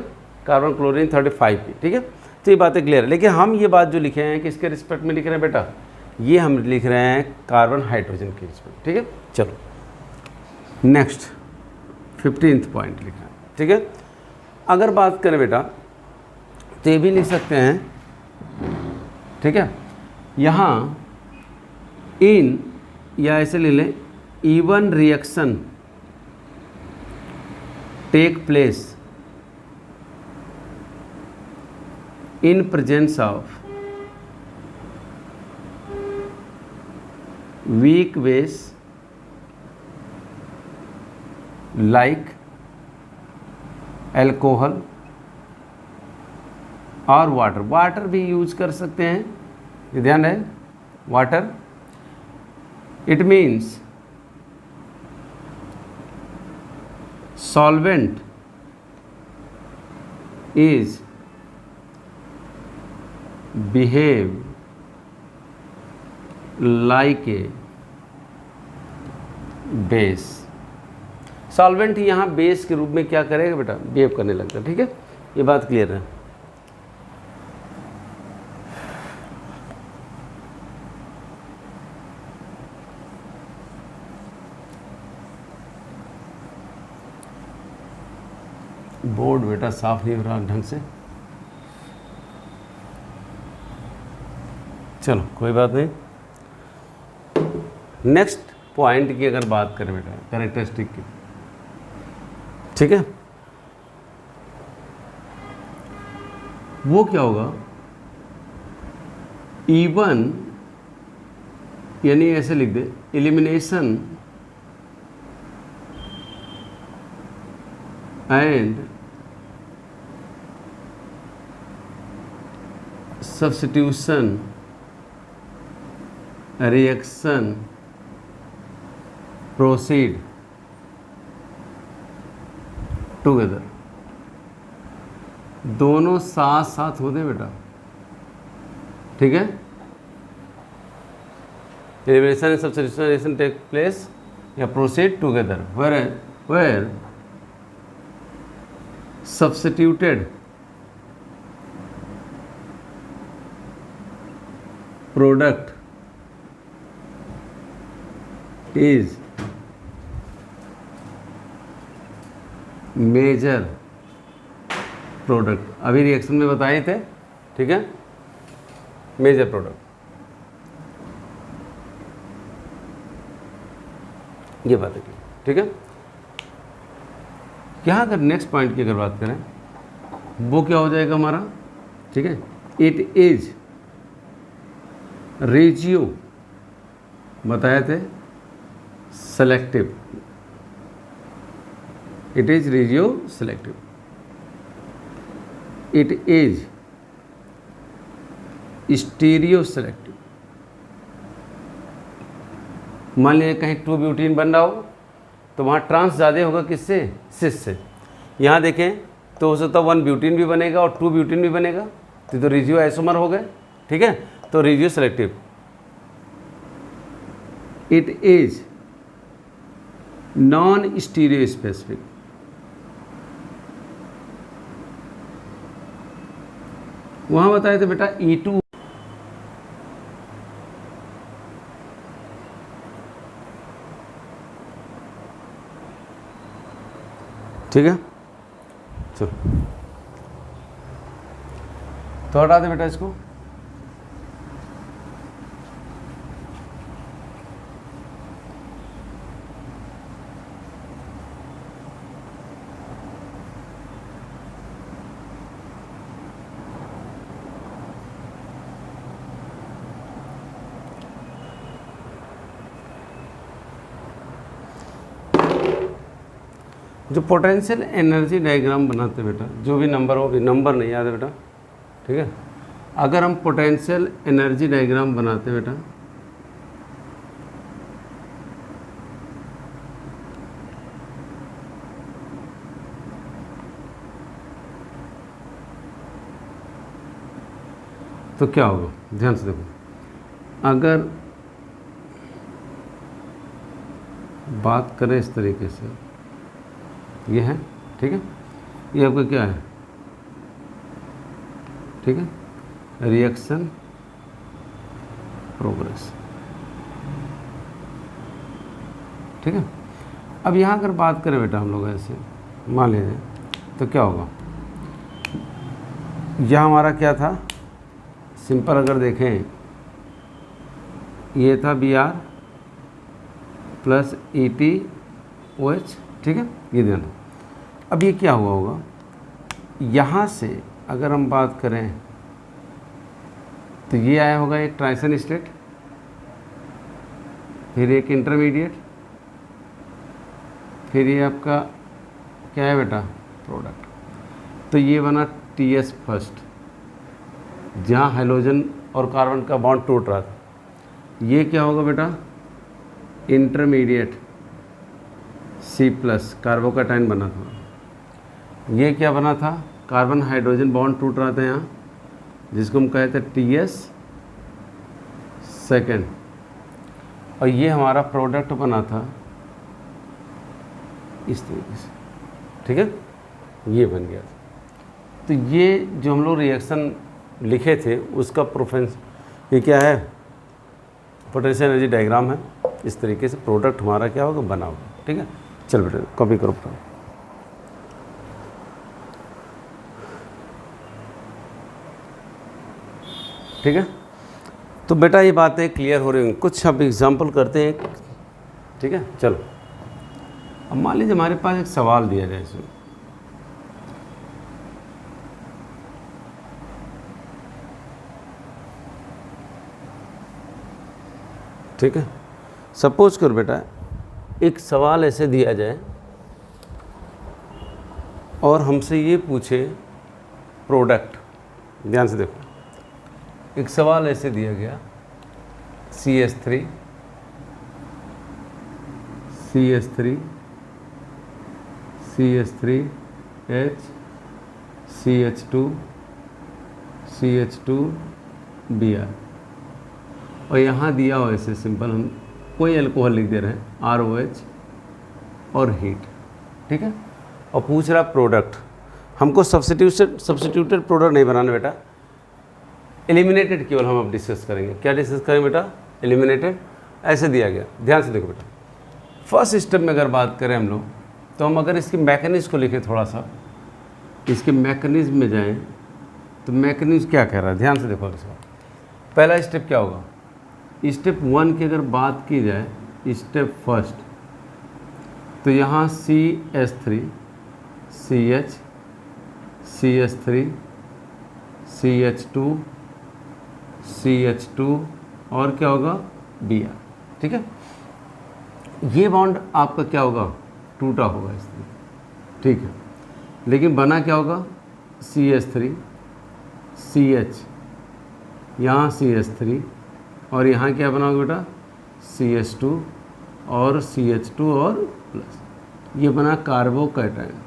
कार्बन क्लोरीन 35 की। ठीक है, तो ये बातें क्लियर है। लेकिन हम ये बात जो लिखे हैं किसके रिस्पेक्ट में लिख रहे हैं बेटा, ये हम लिख रहे हैं कार्बन हाइड्रोजन के रिस्पेक्ट। ठीक है, चलो नेक्स्ट 15th पॉइंट लिखना है। ठीक है, अगर बात करें बेटा तो ये भी लिख सकते हैं। ठीक है, यहाँ इन या ऐसे ले लें, even reaction take place in presence of weak base like alcohol और वाटर भी यूज कर सकते हैं, ये ध्यान है। Water, it means solvent is behave like a base। Solvent यहाँ बेस के रूप में क्या करेगा बेटा, बिहेव करने लगता है। ठीक है, ये बात क्लियर है। बोर्ड बेटा साफ नहीं हो रहा ढंग से, चलो कोई बात नहीं। नेक्स्ट पॉइंट की अगर बात करें बेटा, कैरेक्टरिस्टिक की, ठीक है, वो क्या होगा, इवन यानी ऐसे लिख दे, elimination and substitution reaction proceed together. दोनों साथ साथ होते बेटा। ठीक है, elimination and substitution reaction take place या proceed together, where substituted product is major product। अभी रिएक्शन में बताए थे, ठीक है, मेजर प्रोडक्ट, ये बात है। ठीक है, यहाँ अगर नेक्स्ट पॉइंट की अगर बात करें, वो क्या हो जाएगा हमारा, ठीक है, इट इज रेजियो बताए थे selective, it is regio selective, it is stereo selective. मान लीजिए कहीं 2 ब्यूटीन बन रहा हो तो वहाँ ट्रांस ज़्यादा होगा किससे, सिस से। यहाँ देखें तो हो सकता है 1 ब्यूटीन भी बनेगा और 2 ब्यूटीन भी बनेगा, तो रेजियो आइसोमर हो गए, ठीक है। तो regio selective, it is non stereo specific, वहाँ बताए थे बेटा E2 ठीक है। चलो तो हटा दे बेटा इसको। जो पोटेंशियल एनर्जी डायग्राम बनाते बेटा, जो भी नंबर हो, भी नंबर नहीं याद है बेटा, ठीक है। अगर हम पोटेंशियल एनर्जी डायग्राम बनाते बेटा, तो क्या होगा, ध्यान से देखो। अगर बात करें इस तरीके से, ये है, ठीक है, ये आपका क्या है, ठीक है, रिएक्शन प्रोग्रेस, ठीक है। अब यहाँ अगर बात करें बेटा हम लोग ऐसे मान लीजिए, तो क्या होगा, यह हमारा क्या था, सिंपल अगर देखें, ये था Br प्लस ETOH, ठीक है, ये ध्यान। अब ये क्या हुआ होगा, यहाँ से अगर हम बात करें तो ये आया होगा एक ट्रांजिशन स्टेट, फिर एक इंटरमीडिएट, फिर ये आपका क्या है बेटा, प्रोडक्ट। तो ये बना TS फर्स्ट, जहाँ हाइड्रोजन और कार्बन का बॉन्ड टूट रहा था। ये क्या होगा बेटा, इंटरमीडिएट C प्लस, कार्बोकैटायन बना था। ये क्या बना था, कार्बन हाइड्रोजन बॉन्ड टूट रहा था यहाँ, जिसको हम कहते हैं TS सेकेंड, और ये हमारा प्रोडक्ट बना था इस तरीके से, ठीक है, ये बन गया था। तो ये जो हम लोग रिएक्शन लिखे थे उसका प्रोफेंस, ये क्या है, पोटेंशियल एनर्जी डायग्राम है। इस तरीके से प्रोडक्ट हमारा क्या होगा, बना होगा, ठीक है। चल बेटा कॉपी करो पूरा। ठीक है, तो बेटा ये बातें क्लियर हो रही होंगी। कुछ अब एग्जांपल करते हैं, ठीक है। चलो अब मान लीजिए हमारे पास एक सवाल दिया जाए इसमें, ठीक है। सपोज कर बेटा एक सवाल ऐसे दिया जाए और हमसे ये पूछे प्रोडक्ट, ध्यान से देखो, एक सवाल ऐसे दिया गया CH3 CH3 CH3H CH2 CH2 Br, और यहाँ दिया हो ऐसे सिंपल, हम कोई अल्कोहल लिख दे रहे हैं ROH और हीट, ठीक है। और पूछ रहा प्रोडक्ट, हमको सब्स्टिट्यूटेड प्रोडक्ट नहीं बनाना बेटा, एलिमिनेटेड केवल हम अब डिस्कस करेंगे। क्या डिस्कस करेंगे बेटा, एलिमिनेटेड। ऐसे दिया गया, ध्यान से देखो बेटा। फर्स्ट स्टेप में अगर बात करें हम लोग, तो हम अगर इसकी मैकेनिज्म को लिखें, थोड़ा सा इसके मैकेनिज्म में जाएं, तो मैकेनिज्म क्या कह रहा है, ध्यान से देखो। इसका पहला स्टेप क्या होगा, स्टेप 1 की अगर बात की जाए, स्टेप फर्स्ट, तो यहाँ CH3 CH, CH3, CH2, CH2 और क्या होगा Br, ठीक है। ये बॉन्ड आपका क्या होगा, टूटा होगा इस तरह, ठीक है। लेकिन बना क्या होगा, CH3, CH, यहाँ CH3 और यहाँ क्या बना होगा बेटा, CH2 और CH2 और प्लस, ये बना कार्बोकैटायन।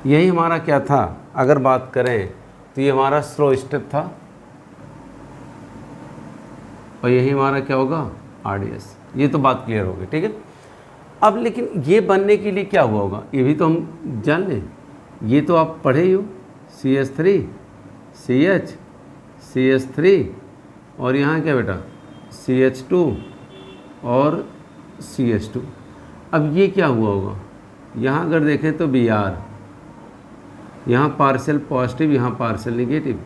यही हमारा क्या था, अगर बात करें तो ये हमारा स्लो स्टेप था और यही हमारा क्या होगा, RDS। ये तो बात क्लियर हो गई, ठीक है। अब लेकिन ये बनने के लिए क्या हुआ होगा, ये भी तो हम जान लें, ये तो आप पढ़े ही हो, CH3, CH, CH3 और यहाँ क्या बेटा, CH2 और CH2। अब ये क्या हुआ होगा, यहाँ अगर देखें तो Br, यहाँ पार्शियल पॉजिटिव, यहाँ पार्शियल निगेटिव,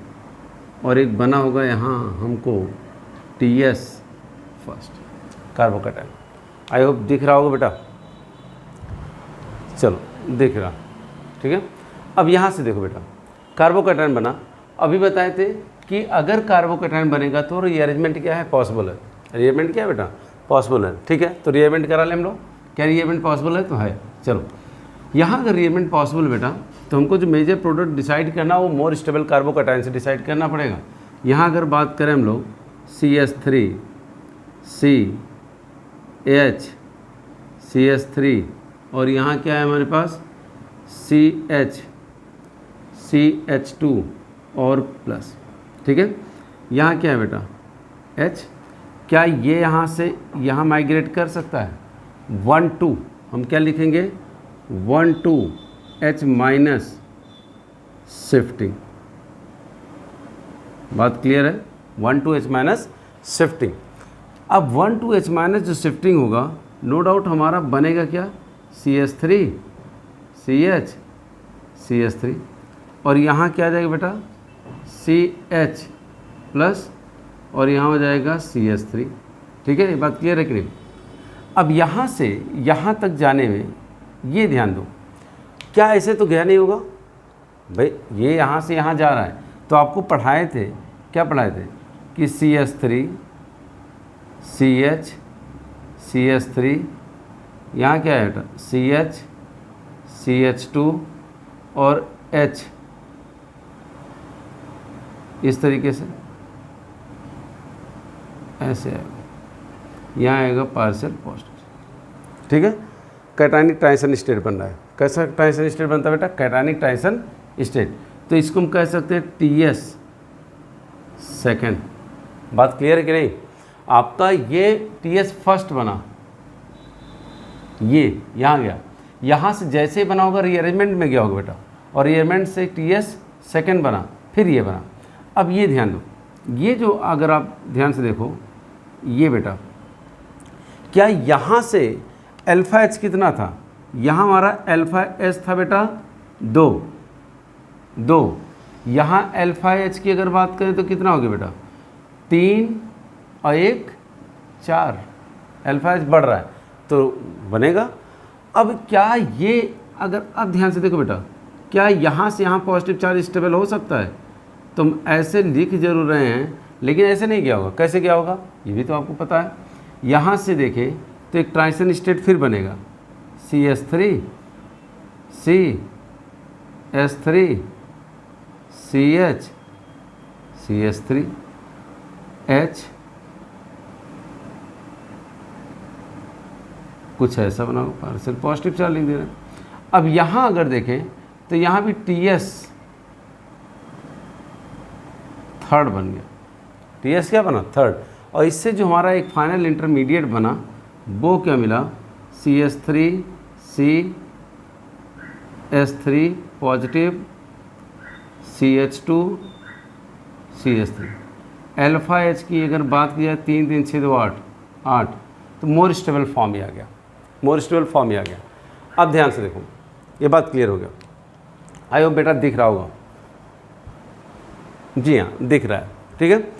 और एक बना होगा यहाँ हमको TS first carbocation. I hope दिख रहा होगा बेटा, चलो दिख रहा, ठीक है। अब यहाँ से देखो बेटा, कार्बोकैटायन बना, अभी बताए थे कि अगर कार्बोकैटायन बनेगा तो रीअरेंजमेंट क्या है, पॉसिबल है। रीअरेंजमेंट क्या है बेटा, पॉसिबल है, ठीक है। तो रीअरेंजमेंट करा लें हम लोग, क्या रीअरेंजमेंट पॉसिबल है, तो है। चलो यहाँ अगर रीअरेंजमेंट पॉसिबल बेटा, तो हमको जो मेजर प्रोडक्ट डिसाइड करना वो मोर स्टेबल कार्बोकैटायन से डिसाइड करना पड़ेगा। यहाँ अगर बात करें हम लोग CH3, CH, CH3 और यहाँ क्या है हमारे पास CH, CH2 और प्लस, ठीक है। यहाँ क्या है बेटा H, क्या ये यहाँ से यहाँ माइग्रेट कर सकता है, 1 2, हम क्या लिखेंगे 1 2 H माइनस शिफ्टिंग, बात क्लियर है, 1 2 H माइनस शिफ्टिंग। अब 1 2 H माइनस जो शिफ्टिंग होगा, नो डाउट हमारा बनेगा क्या, CH3, CH, CH3 और यहाँ क्या आ जाएगा बेटा CH प्लस और यहाँ हो जाएगा CH3, ठीक है। ये बात क्लियर है कि नहीं। अब यहाँ से यहाँ तक जाने में ये ध्यान दो, क्या ऐसे तो गया नहीं होगा भाई, ये यहाँ से यहाँ जा रहा है, तो आपको पढ़ाए थे, क्या पढ़ाए थे कि CH3, CH, CH3, यहाँ क्या है बेटा CH, CH2 और H, इस तरीके से ऐसे आएगा, यहाँ आएगा पार्शियल पॉजिटिव, ठीक है। कैटायनिक ट्रांजिशन स्टेट बन रहा है, कैसा ट्रांजिशन स्टेट बनता है बेटा, कैटायनिक ट्रांजिशन स्टेट। तो इसको हम कह सकते हैं TS सेकेंड, बात क्लियर है कि नहीं। आपका ये TS फर्स्ट बना, ये यहाँ गया, यहाँ से जैसे ही बना होगा रीअरेंजमेंट में गया होगा बेटा, और रीअरेंजमेंट से TS सेकेंड बना, फिर ये बना। अब ये ध्यान दो, ये जो अगर आप ध्यान से देखो, ये बेटा क्या यहाँ से अल्फा H कितना था, यहाँ हमारा अल्फा H था बेटा 2, यहाँ अल्फा H की अगर बात करें तो कितना हो गया बेटा 3 और 1 4, अल्फा H बढ़ रहा है तो बनेगा। अब क्या ये अगर अब ध्यान से देखो बेटा, क्या यहाँ से यहाँ पॉजिटिव चार्ज स्टेबल हो सकता है, तुम ऐसे लिख जरूर रहे हैं लेकिन ऐसे नहीं किया होगा, कैसे क्या होगा ये भी तो आपको पता है। यहाँ से देखें तो एक ट्रांजिशन स्टेट फिर बनेगा CH3, CH3, CH, CH3, H, कुछ ऐसा बनाओ, पार्शियल पॉजिटिव चार्ज लिख दे रहे हैं। अब यहाँ अगर देखें तो यहाँ भी TS थर्ड बन गया, TS क्या बना थर्ड, और इससे जो हमारा एक फाइनल इंटरमीडिएट बना वो क्या मिला CH3, CH3 positive, CH2, CH3। Alpha H की अगर बात की जाए 3 3 6 2 8, तो मोर स्टेबल फॉर्म ही आ गया, मोर स्टेबल फॉर्म ही आ गया। अब ध्यान से देखो, ये बात क्लियर हो गया, आई होप बेटा दिख रहा होगा, जी हाँ दिख रहा है, ठीक है।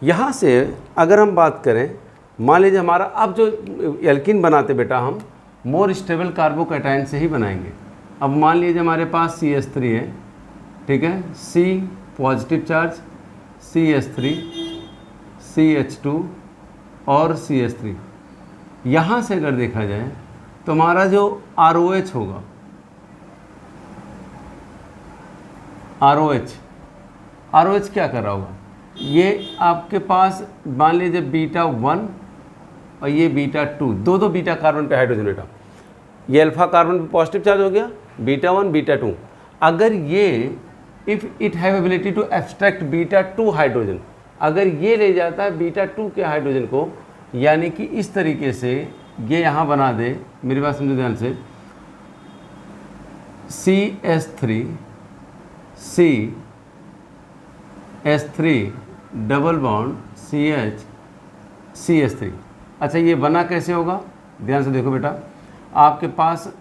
यहाँ से अगर हम बात करें, मान लीजिए हमारा अब जो एल्किन बनाते बेटा हम, मोर स्टेबल कार्बोकैटायन से ही बनाएंगे। अब मान लीजिए हमारे पास CH3 है, ठीक है, C positive charge, CH3, CH2 और CH3। यहाँ से अगर देखा जाए तो हमारा जो ROH होगा, ROH क्या कर रहा होगा, ये आपके पास मान लीजिए β1 और ये β2, दो बीटा कार्बन पे हाइड्रोजन बेटा, ये अल्फा कार्बन पे पॉजिटिव चार्ज हो गया, β1 β2। अगर ये if it have ability to abstract β2 hydrogen, अगर ये ले जाता है β2 के हाइड्रोजन को, यानी कि इस तरीके से ये यहाँ बना दे, मेरी बात समझो ध्यान से, CH3 CH3 double bond CH3। अच्छा, ये बना कैसे होगा, ध्यान से देखो बेटा, आपके पास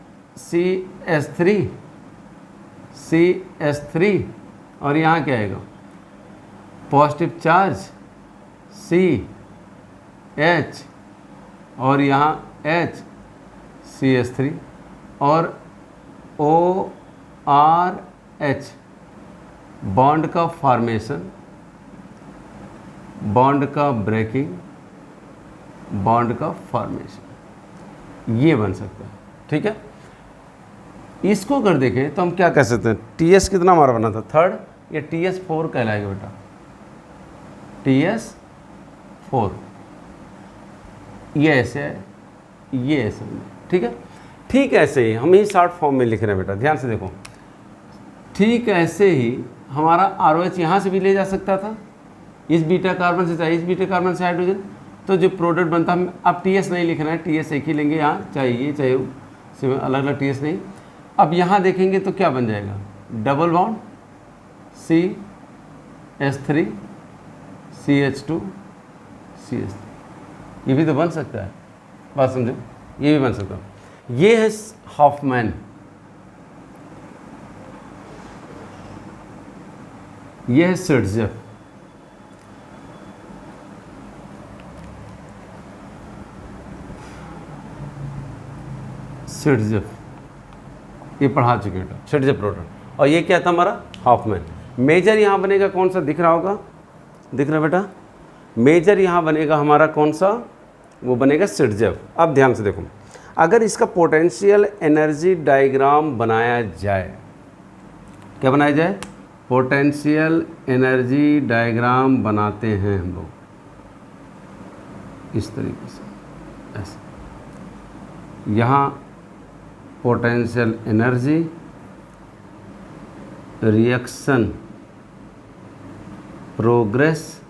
CH3 और यहाँ क्या आएगा, पॉजिटिव चार्ज CH और यहाँ H, CH3 और ORH, बॉन्ड का फॉर्मेशन, बॉन्ड का ब्रेकिंग, बॉन्ड का फॉर्मेशन, ये बन सकता है। ठीक है, इसको अगर देखें तो हम क्या कह सकते हैं, TS कितना हमारा बना था, थर्ड, ये TS4 कहलाएगा बेटा, TS4। ये ऐसे है, ये ऐसे है, ठीक है। ठीक ऐसे ही हम ही शॉर्ट फॉर्म में लिख रहे हैं बेटा, ध्यान से देखो। ठीक ऐसे ही हमारा ROH यहाँ से भी ले जा सकता था, इस बीटा कार्बन से, चाहे इस बीटा कार्बन से हाइड्रोजन, तो जो प्रोडक्ट बनता है, अब TS नहीं लिखना है, TS एक ही लेंगे यहाँ, चाहे ये चाहे अलग अलग TS नहीं। अब यहाँ देखेंगे तो क्या बन जाएगा, double bond CH3 CH2 CH3, ये भी तो बन सकता है, बात समझो, ये भी बन सकता है। ये है हॉफमैन, ये है सिट्ज़ेफ, ये पढ़ा चुके हैं सिट्ज़ेफ प्रोडक्ट। और ये क्या था हमारा, हॉफमैन। मेजर यहाँ बनेगा कौन सा, दिख रहा होगा, दिख रहा बेटा, मेजर यहाँ बनेगा हमारा कौन सा, वो बनेगा सिट्ज़ेफ। अब ध्यान से देखो, अगर इसका पोटेंशियल एनर्जी डायग्राम बनाया जाए, क्या बनाया जाए, पोटेंशियल एनर्जी डायग्राम बनाते हैं हम लोग इस तरीके से, ऐसे, यहाँ पोटेंशियल एनर्जी, रिएक्शन प्रोग्रेस,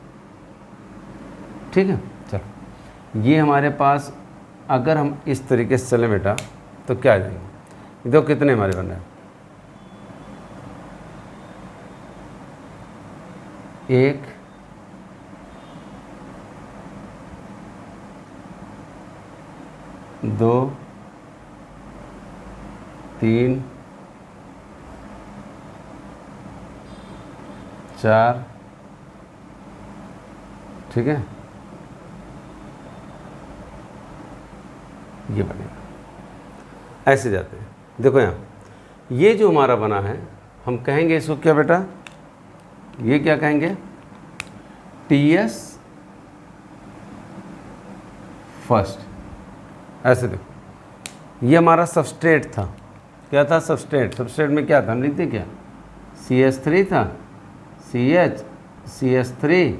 ठीक है। चलो, ये हमारे पास अगर हम इस तरीके से चलें बेटा तो क्या आ जाएंगे, देखो कितने हमारे बन रहे हैं, 1 2 3 4, ठीक है, ये बनेगा, ऐसे जाते हैं। देखो यहाँ ये जो हमारा बना है, हम कहेंगे इसको क्या बेटा, ये क्या कहेंगे, TS फर्स्ट, ऐसे देखो। ये हमारा सबस्ट्रेट था, क्या था, सबस्ट्रेट में क्या था, हम लिखते क्या, CH3 था, CH CH3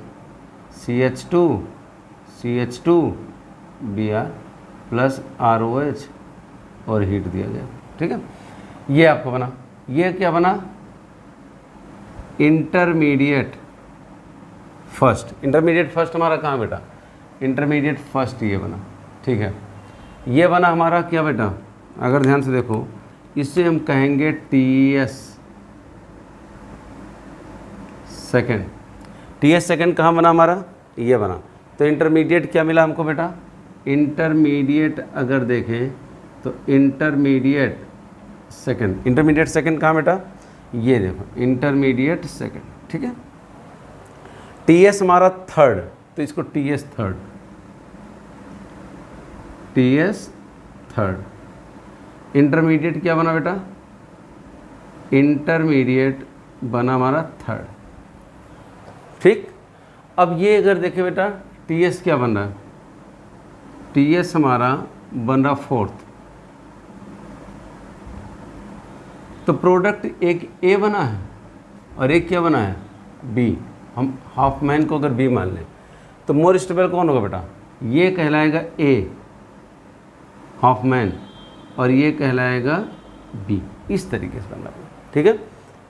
CH2 Br plus ROH और हीट दिया गया, ठीक है। ये आपका बना, ये क्या बना, इंटरमीडिएट फर्स्ट हमारा कहाँ बेटा, इंटरमीडिएट फर्स्ट ये बना, ठीक है। ये बना हमारा क्या बेटा, अगर ध्यान से देखो, इससे हम कहेंगे TS सेकेंड कहाँ बना हमारा, ये बना। तो इंटरमीडिएट क्या मिला हमको बेटा, इंटरमीडिएट अगर देखें तो इंटरमीडिएट सेकेंड कहाँ बेटा, ये देखो इंटरमीडिएट सेकेंड, ठीक है। TS हमारा थर्ड, तो इसको TS थर्ड, इंटरमीडिएट क्या बना बेटा, इंटरमीडिएट बना हमारा थर्ड। ठीक, अब ये अगर देखें बेटा टी एस क्या बन रहा है, टी एस हमारा बन रहा फोर्थ। तो प्रोडक्ट एक ए बना है और एक क्या बना है, बी। हम हाफ मैन को अगर बी मान लें तो मोर स्टेबल कौन होगा बेटा, ये कहलाएगा ए हाफ मैन और ये कहलाएगा बी। इस तरीके से बनना है। ठीक है,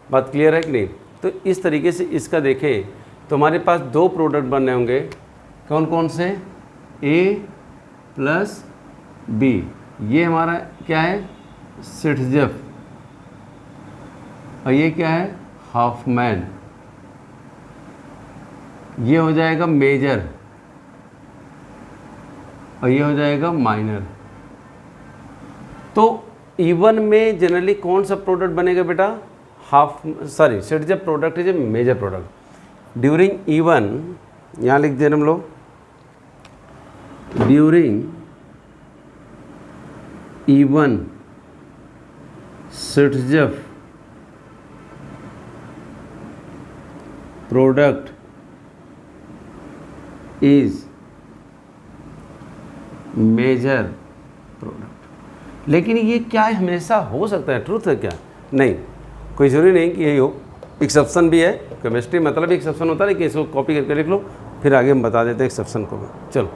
बात क्लियर है कि नहीं। तो इस तरीके से इसका देखें तो हमारे पास दो प्रोडक्ट बनने होंगे, कौन कौन से, ए प्लस बी। ये हमारा क्या है, सिट्जेफ, और ये क्या है, हाफ मैन। ये हो जाएगा मेजर और ये हो जाएगा माइनर। तो इवन में जनरली कौन सा प्रोडक्ट बनेगा बेटा, Saytzeff product is a major product. During E one, यहाँ लिख दे हम लोग, during E one Saytzeff product is major product. लेकिन ये क्या है, हमेशा हो सकता है, ट्रूथ है क्या, नहीं, कोई जरूरी नहीं कि यही हो। एक्सेप्शन भी है, केमिस्ट्री मतलब एक्सेप्शन होता है, लेकिन इसको कॉपी करके लिख लो, फिर आगे हम बता देते हैं एक्सेप्शन को भी। चलो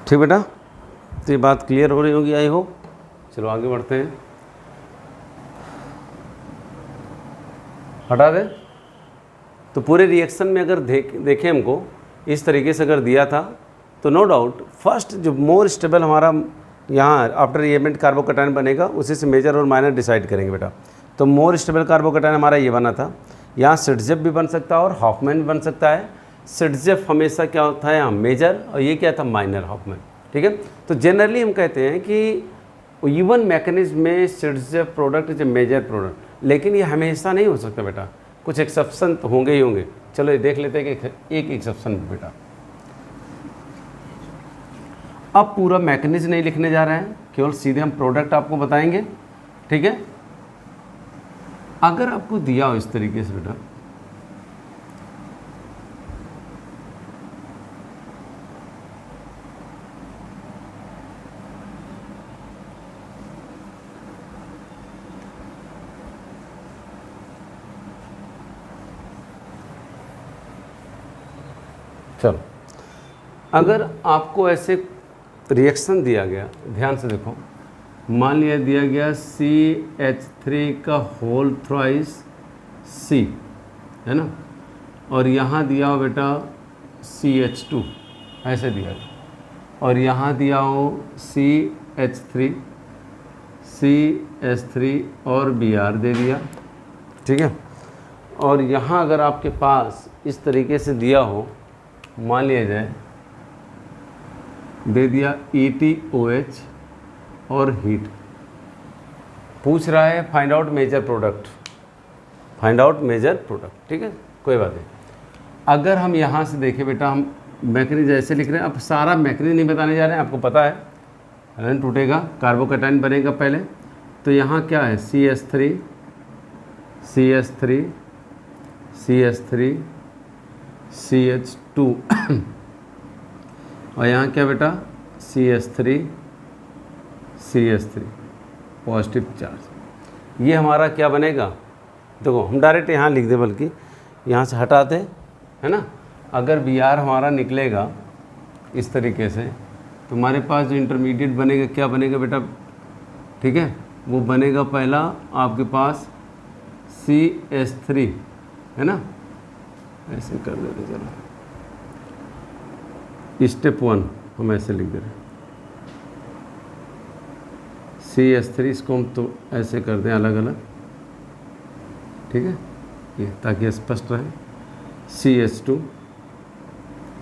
ठीक बेटा, तो ये बात क्लियर हो रही होगी आई हो। चलो आगे बढ़ते हैं, हटा दे। तो पूरे रिएक्शन में अगर देखें हमको इस तरीके से अगर दिया था तो नो डाउट फर्स्ट जो मोर स्टेबल हमारा यहाँ आफ्टर रिएक्टेंट कार्बोकैटायन बनेगा, उसी से मेजर और माइनर डिसाइड करेंगे बेटा। तो मोर स्टेबल कार्बोकैटायन हमारा ये बना था, यहाँ सिट्जेफ भी बन सकता है और हाफमैन भी बन सकता है। सिट्जेफ हमेशा क्या होता है यहाँ मेजर, और ये क्या था माइनर हाफमैन। ठीक है, तो जनरली हम कहते हैं कि इवन मैकेनिज्म में Saytzeff product is a major product, लेकिन ये हमेशा नहीं हो सकता बेटा, कुछ एक्सेप्शन तो होंगे ही होंगे। चलो ये देख लेते हैं कि एक एक्सेप्शन बेटा। अब पूरा मैकेनिज्म नहीं लिखने जा रहे हैं, केवल सीधे हम प्रोडक्ट आपको बताएंगे। ठीक है, अगर आपको दिया हो इस तरीके से बेटा, चलो अगर आपको ऐसे रिएक्शन दिया गया, ध्यान से देखो, मान लिया दिया गया CH3 का होल थ्राइस C, है ना, और यहाँ दिया हो बेटा CH2, ऐसे दिया गया, और यहाँ दिया हो CH3 CH3 और Br दे दिया। ठीक है, और यहाँ अगर आपके पास इस तरीके से दिया हो, मान लिया जाए दे दिया EtOH और हीट, पूछ रहा है find out major product, find out major product. ठीक है, कोई बात नहीं। अगर हम यहाँ से देखें बेटा, हम मैकेनिज्म ऐसे लिख रहे हैं, अब सारा मैकेनिज्म नहीं बताने जा रहे हैं, आपको पता है एलन टूटेगा, कार्बोकैटायन बनेगा पहले। तो यहाँ क्या है CH3 CH3 CH3 CH2 और यहाँ क्या बेटा CH3 CH3 पॉजिटिव चार्ज। ये हमारा क्या बनेगा, देखो हम डायरेक्ट यहाँ लिख दे, बल्कि यहाँ से हटाते, है ना। अगर Br हमारा निकलेगा इस तरीके से, तो हमारे पास जो इंटरमीडिएट बनेगा क्या बनेगा बेटा, ठीक है, वो बनेगा पहला आपके पास CH3, है ना, ऐसे कर देते, चलो स्टेप 1 हम ऐसे लिख दे रहे हैं CH3, इसको हम तो ऐसे कर दें अलग अलग, ठीक है, ये ताकि स्पष्ट रहे। CH2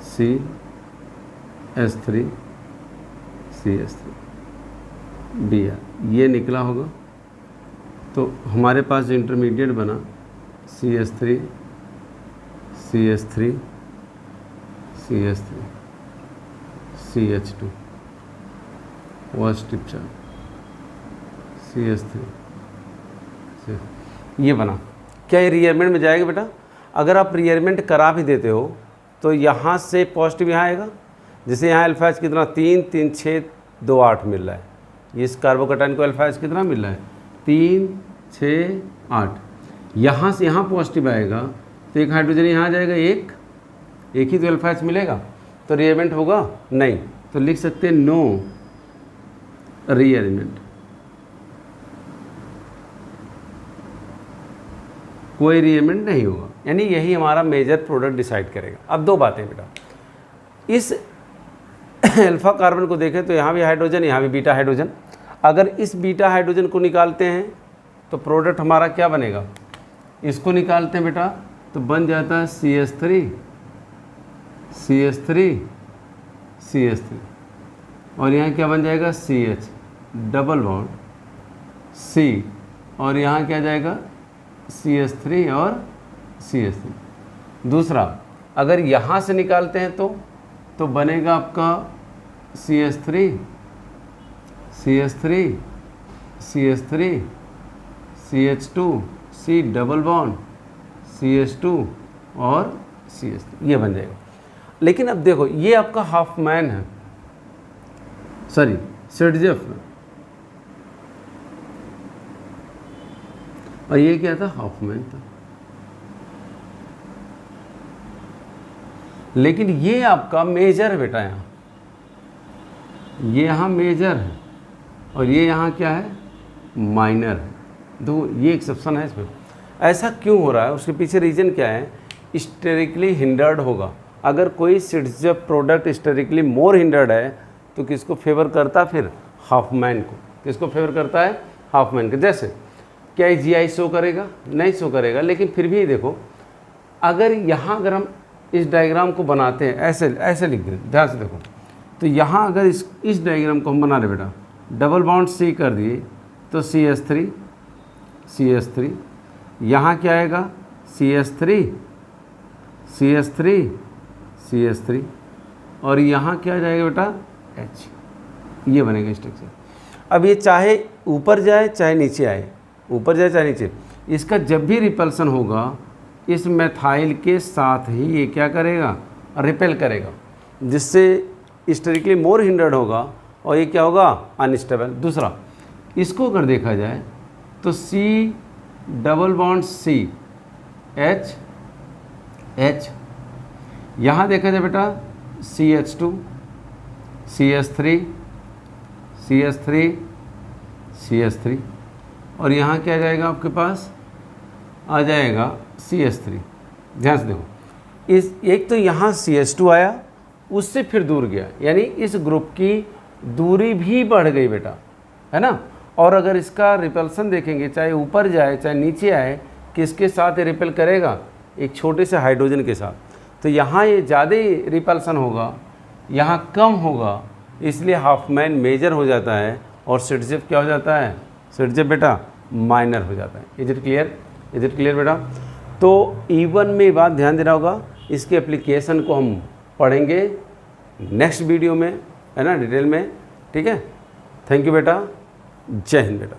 CH3 CH3 Br, ये निकला होगा। तो हमारे पास जो इंटरमीडिएट बना CH3 CH3 CH3 CH2 स्टिप charge CH3, ये बना। क्या ये रियरमेंट में जाएगा बेटा? अगर आप रियरमेंट करा भी देते हो तो यहाँ से पॉजिटिव यहाँ आएगा। जैसे यहाँ अल्फा एच कितना 3 3 6 2 8 मिल रहा है, इस कार्बोकैटायन को अल्फा एच कितना मिल रहा है 3 6 8। यहाँ से यहाँ पॉजिटिव आएगा तो एक हाइड्रोजन यहाँ जाएगा, एक ही तो अल्फा एच मिलेगा, तो रियरमेंट होगा नहीं। तो लिख सकते हैं नो रियरमेंट, कोई रियरमेंट नहीं होगा। यानी यही हमारा मेजर प्रोडक्ट डिसाइड करेगा। अब दो बातें बेटा, इस अल्फा कार्बन को देखें तो यहाँ भी हाइड्रोजन, यहाँ भी बीटा हाइड्रोजन। अगर इस बीटा हाइड्रोजन को निकालते हैं तो प्रोडक्ट हमारा क्या बनेगा? इसको निकालते हैं बेटा तो बन जाता है CH3 CH3 CH3, और यहाँ क्या बन जाएगा CH डबल बॉन्ड C, और यहाँ क्या जाएगा CH3 और CH3। दूसरा, अगर यहाँ से निकालते हैं तो बनेगा आपका CH3 CH3 CH3 CH2 C double bond CH2 और CH3, ये बन जाएगा। लेकिन अब देखो ये आपका हाफ मैन है, सॉरी सिडजेफ, और ये क्या था? हाफ मैन था। लेकिन ये आपका मेजर है बेटा, ये यहाँ मेजर है और ये यहाँ क्या है? माइनर है। तो ये एक्सेप्शन है इसमें। ऐसा क्यों हो रहा है? उसके पीछे रीज़न क्या है? स्टेरिकली हिंडर्ड होगा। अगर कोई सिडजेफ प्रोडक्ट स्टेरिकली मोर हिंडर्ड है तो किसको फेवर करता? फिर हाफ मैन को। किसको फेवर करता है? हाफ मैन को। जैसे क्या ये GI शो करेगा? नहीं शो करेगा, लेकिन फिर भी देखो, अगर यहाँ अगर हम इस डायग्राम को बनाते हैं, ऐसे लिख दें, ध्यान से देखो, तो यहाँ अगर इस डायग्राम को हम बना रहे बेटा, डबल बॉन्ड C कर दिए तो CH3 CH3, यहाँ क्या आएगा? CH3 CH3 CH3, और यहाँ क्या जाएगा बेटा? H। ये बनेगा स्ट्रक्चर। अब ये चाहे ऊपर जाए चाहे नीचे आए, ऊपर जाए चाहे नीचे, इसका जब भी रिपल्सन होगा इस मेथाइल के साथ ही ये क्या करेगा? रिपेल करेगा, जिससे स्टेरिकली मोर हिंडर्ड होगा और ये क्या होगा? अनस्टेबल। दूसरा, इसको अगर देखा जाए तो C double bond C H H, यहाँ देखा जाए बेटा CH2 CH3 CH3 CH3, और यहाँ क्या जाएगा? आपके पास आ जाएगा CH3। ध्यान से देखो, इस एक तो यहाँ CH2 आया, उससे फिर दूर गया, यानी इस ग्रुप की दूरी भी बढ़ गई बेटा, है ना। और अगर इसका रिपल्सन देखेंगे, चाहे ऊपर जाए चाहे नीचे आए, किसके साथ ये रिपेल करेगा? एक छोटे से हाइड्रोजन के साथ। तो यहाँ ये ज़्यादा रिपल्सन होगा, यहाँ कम होगा, इसलिए हाफ मैन मेजर हो जाता है और सिडजेफ क्या हो जाता है? सिडजेफ बेटा माइनर हो जाता है। Is it clear? Is it clear बेटा? तो E1 में बात ध्यान देना होगा। इसके एप्लीकेशन को हम पढ़ेंगे नेक्स्ट वीडियो में, है ना, डिटेल में। ठीक है, थैंक यू बेटा, जय हिंद बेटा।